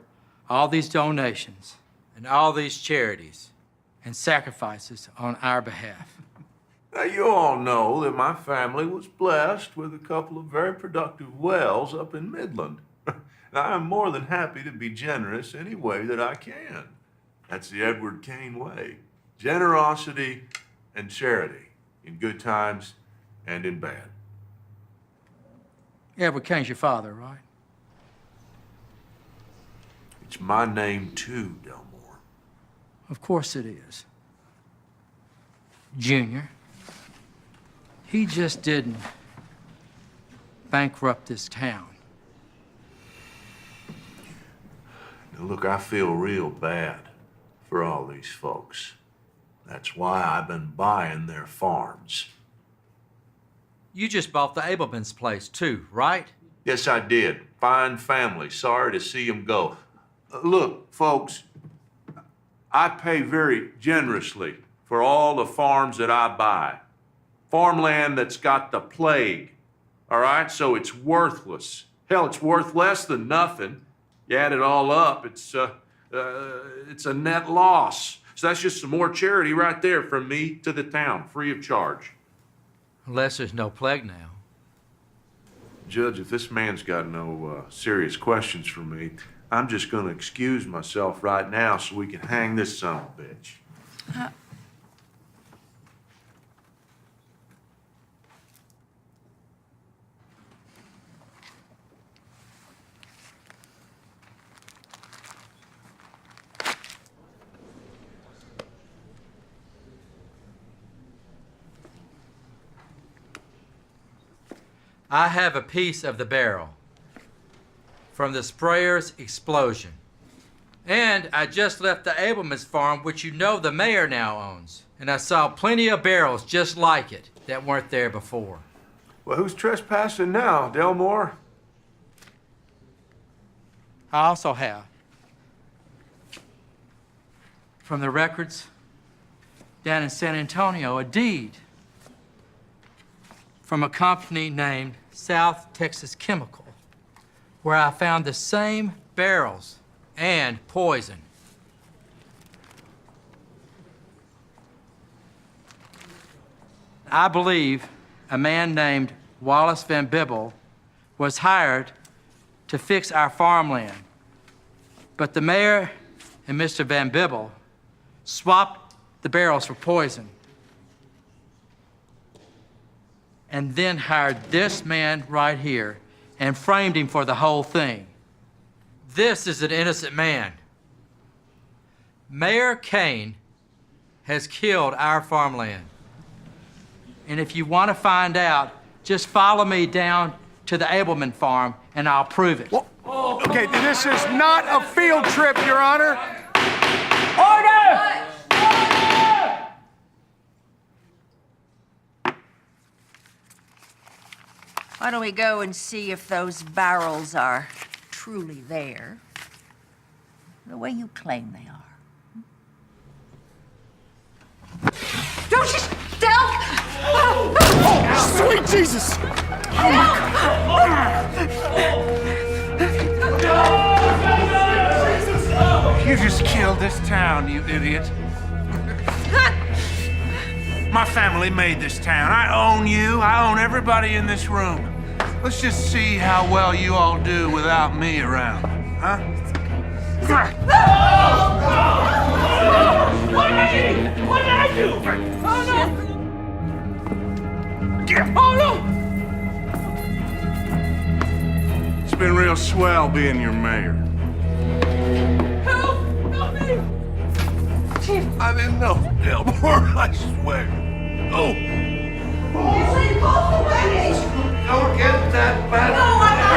A: all these donations and all these charities and sacrifices on our behalf?
M: Now, you all know that my family was blessed with a couple of very productive wells up in Midland. I'm more than happy to be generous any way that I can. That's the Edward Kane way. Generosity and charity, in good times and in bad.
A: Edward Kane's your father, right?
M: It's my name too, Delmore.
A: Of course it is. Junior. He just didn't bankrupt this town.
M: Now, look, I feel real bad for all these folks. That's why I've been buying their farms.
A: You just bought the Abelman's place too, right?
M: Yes, I did. Fine family. Sorry to see them go. Look, folks, I pay very generously for all the farms that I buy. Farmland that's got the plague, all right? So it's worthless. Hell, it's worth less than nothing. You add it all up, it's a net loss. So that's just some more charity right there from me to the town, free of charge.
A: Unless there's no plague now.
M: Judge, if this man's got no serious questions for me, I'm just gonna excuse myself right now so we can hang this son of a bitch.
A: I have a piece of the barrel from the sprayer's explosion. And I just left the Abelman's farm, which you know the mayor now owns. And I saw plenty of barrels just like it that weren't there before.
M: Well, who's trespassing now, Delmore?
A: I also have, from the records down in San Antonio, a deed from a company named South Texas Chemical, where I found the same barrels and poison. I believe a man named Wallace Van Bibble was hired to fix our farmland. But the mayor and Mr. Van Bibble swapped the barrels for poison and then hired this man right here and framed him for the whole thing. This is an innocent man. Mayor Kane has killed our farmland. And if you want to find out, just follow me down to the Abelman farm and I'll prove it.
R: Okay, this is not a field trip, Your Honor.
S: Order! Why don't we go and see if those barrels are truly there, the way you claim they are?
Q: Don't you, Del!
R: Oh, sweet Jesus!
E: You just killed this town, you idiot. My family made this town. I own you. I own everybody in this room. Let's just see how well you all do without me around, huh?
S: What did I do? Oh, no!
E: Oh, no! It's been real swell being your mayor.
Q: Chief.
M: I didn't know, Delmore, I swear. Oh!
Q: Usually both the ways.
K: Don't get that bad.
Q: No, I'm not.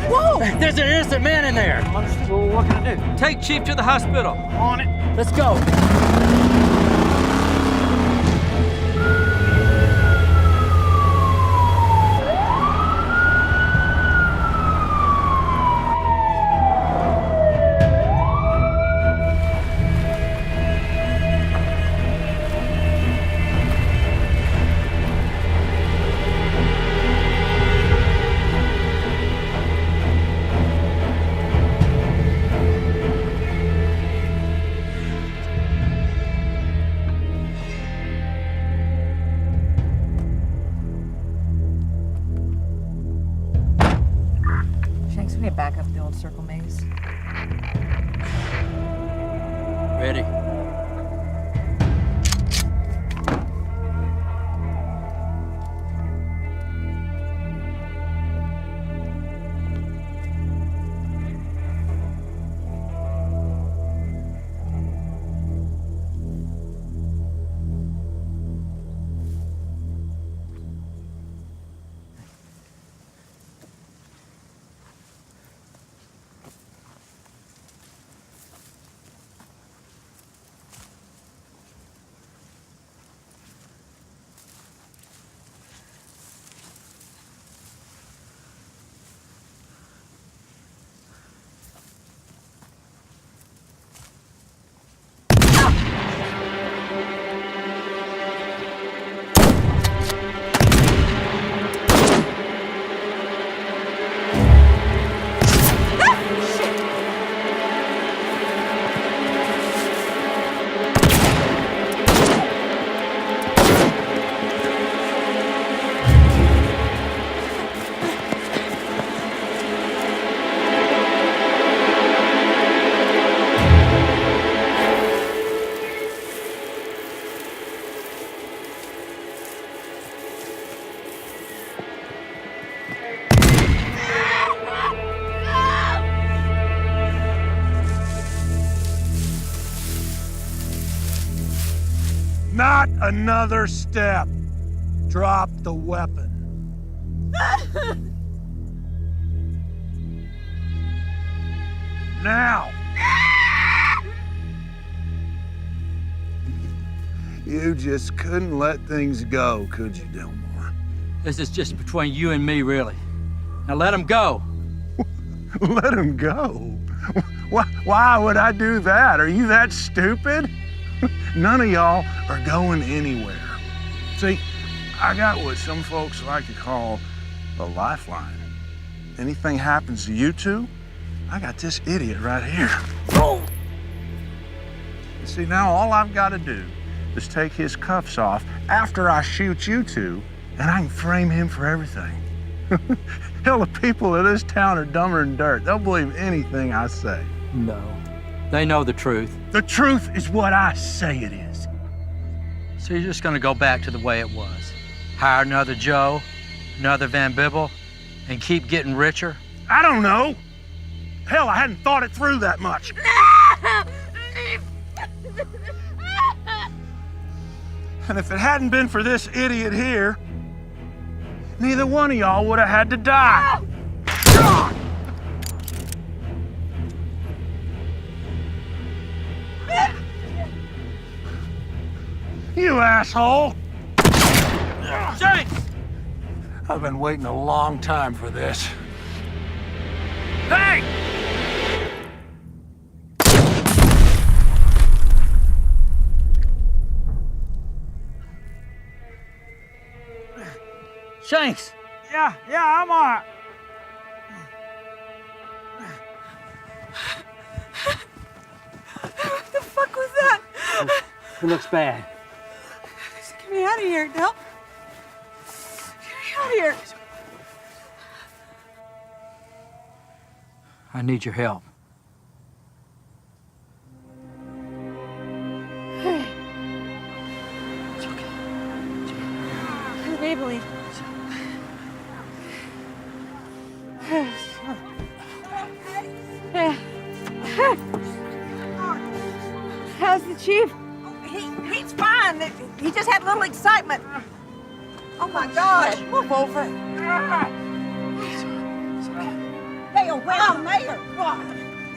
A: Whoa! There's an innocent man in there.
N: Constable, what can I do?
F: Take Chief to the hospital.
N: On it.
A: Let's go.
J: Shanks, we need to back up the old circle maze.
A: Ready?
E: Not another step. Drop the weapon. Now! You just couldn't let things go, could you, Delmore?
F: This is just between you and me, really. Now let him go.
E: Let him go? Why would I do that? Are you that stupid? None of y'all are going anywhere. See, I got what some folks like to call a lifeline. Anything happens to you two, I got this idiot right here. See, now all I've got to do is take his cuffs off after I shoot you two, and I can frame him for everything. Hell, the people of this town are dumber than dirt. They'll believe anything I say.
F: No. They know the truth.
E: The truth is what I say it is.
F: So you're just gonna go back to the way it was. Hire another Joe, another Van Bibble, and keep getting richer?
E: I don't know. Hell, I hadn't thought it through that much. And if it hadn't been for this idiot here, neither one of y'all would have had to die. You asshole!
F: Shanks!
E: I've been waiting a long time for this. Hey!
F: Shanks!
N: Yeah, I'm all right.
P: What the fuck was that?
N: It looks bad.
P: Get me out of here, Del. Get me out of here.
F: I need your help.
P: It's okay. Maybelline.
S: Chief? He's fine. He just had a little excitement. Oh my gosh, move over. Dale, where's the mayor?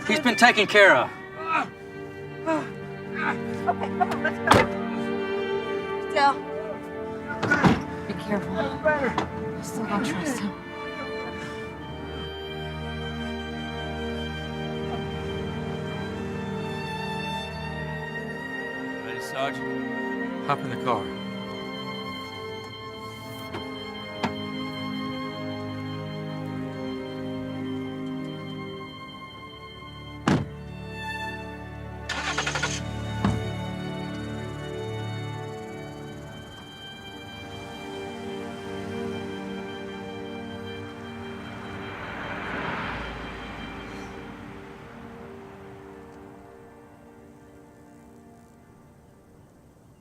F: He's been taken care of.
S: Okay, come on, let's go. Dale.
J: Be careful. I still don't trust him.
G: Ready, Sergeant?
A: Hop in the car.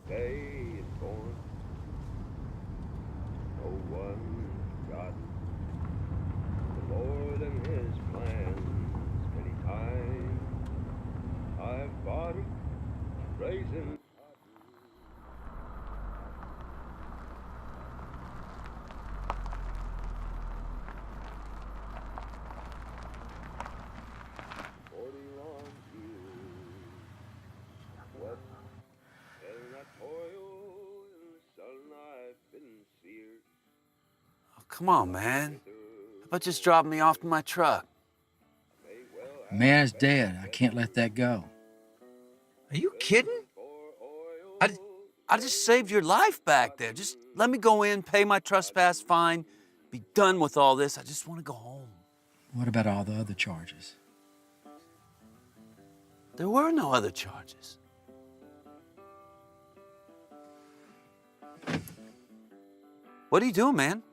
T: Day is born. No one forgotten. The Lord and His plans. Many times I've fought 'em, raising.
G: Come on, man. How about just dropping me off to my truck?
A: The man is dead. I can't let that go.
G: Are you kidding? I just saved your life back there. Just let me go in, pay my trespass fine, be done with all this. I just want to go home.
A: What about all the other charges?
G: There were no other charges. What are you doing, man?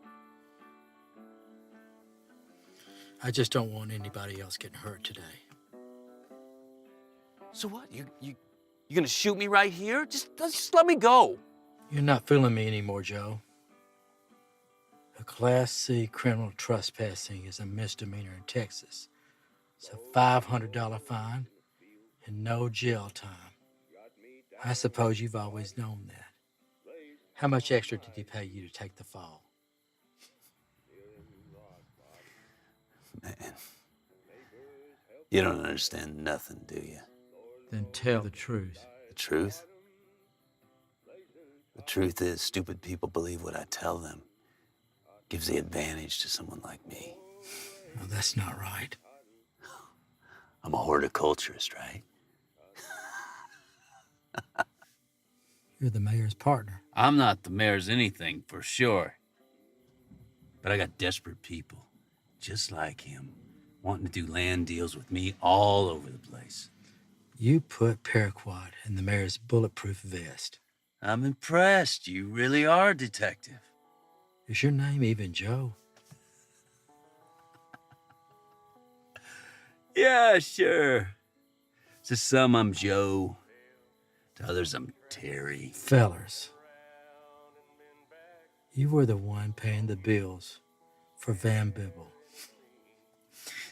A: I just don't want anybody else getting hurt today.
G: So what? You gonna shoot me right here? Just let me go.
A: You're not fooling me anymore, Joe. A Class C criminal trespassing is a misdemeanor in Texas. It's a $500 fine and no jail time. I suppose you've always known that. How much extra did he pay you to take the fall?
G: Man, you don't understand nothing, do you?
A: Then tell the truth.
G: The truth? The truth is, stupid people believe what I tell them. Gives the advantage to someone like me.
A: No, that's not right.
G: I'm a horticulturist, right?
A: You're the mayor's partner.
G: I'm not the mayor's anything, for sure. But I got desperate people, just like him, wanting to do land deals with me all over the place.
A: You put paraquat in the mayor's bulletproof vest.
G: I'm impressed. You really are a detective.
A: Is your name even Joe?
G: Yeah, sure. To some, I'm Joe. To others, I'm Terry.
A: Fellers, you were the one paying the bills for Van Bibble.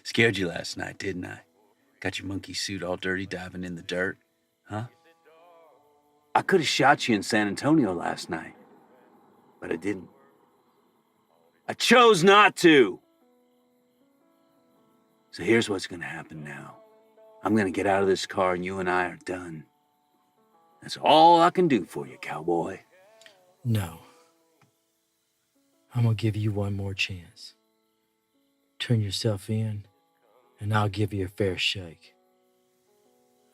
G: Scared you last night, didn't I? Got your monkey suit all dirty diving in the dirt, huh? I could have shot you in San Antonio last night, but I didn't. I chose not to. So here's what's gonna happen now. I'm gonna get out of this car and you and I are done. That's all I can do for you, cowboy.
A: No. I'm gonna give you one more chance. Turn yourself in, and I'll give you a fair shake.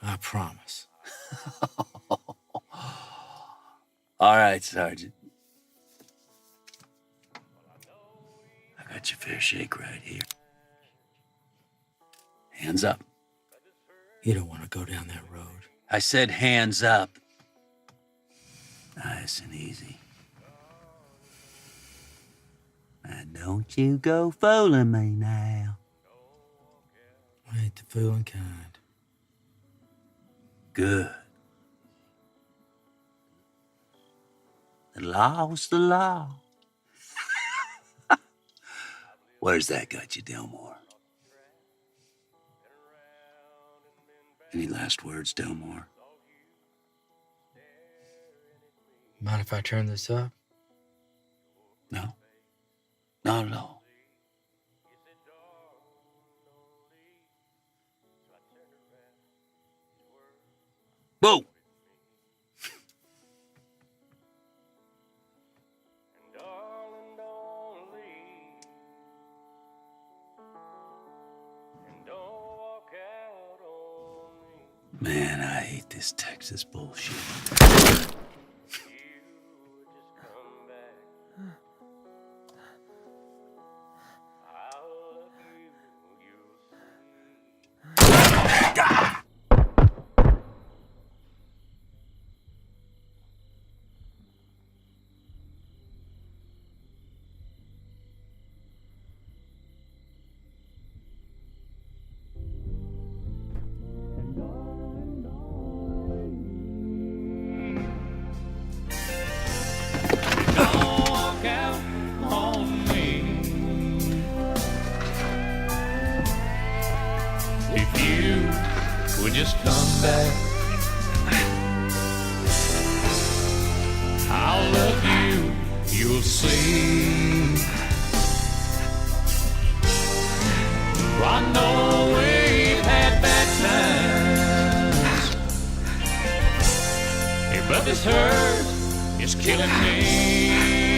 A: I promise.
G: All right, Sergeant. I got your fair shake right here. Hands up.
A: You don't want to go down that road.
G: I said hands up. Nice and easy. Now don't you go fooling me now.
A: I ain't the fooling kind.
G: Good. The law's the law. Where's that got you, Delmore? Any last words, Delmore?
A: Mind if I turn this up?
G: No, not at all. Whoa! Man, I hate this Texas bullshit.
D: Walk out on me. If you would just come back, I'll love you, you'll see. I know we've had bad times, but this hurt is killing me.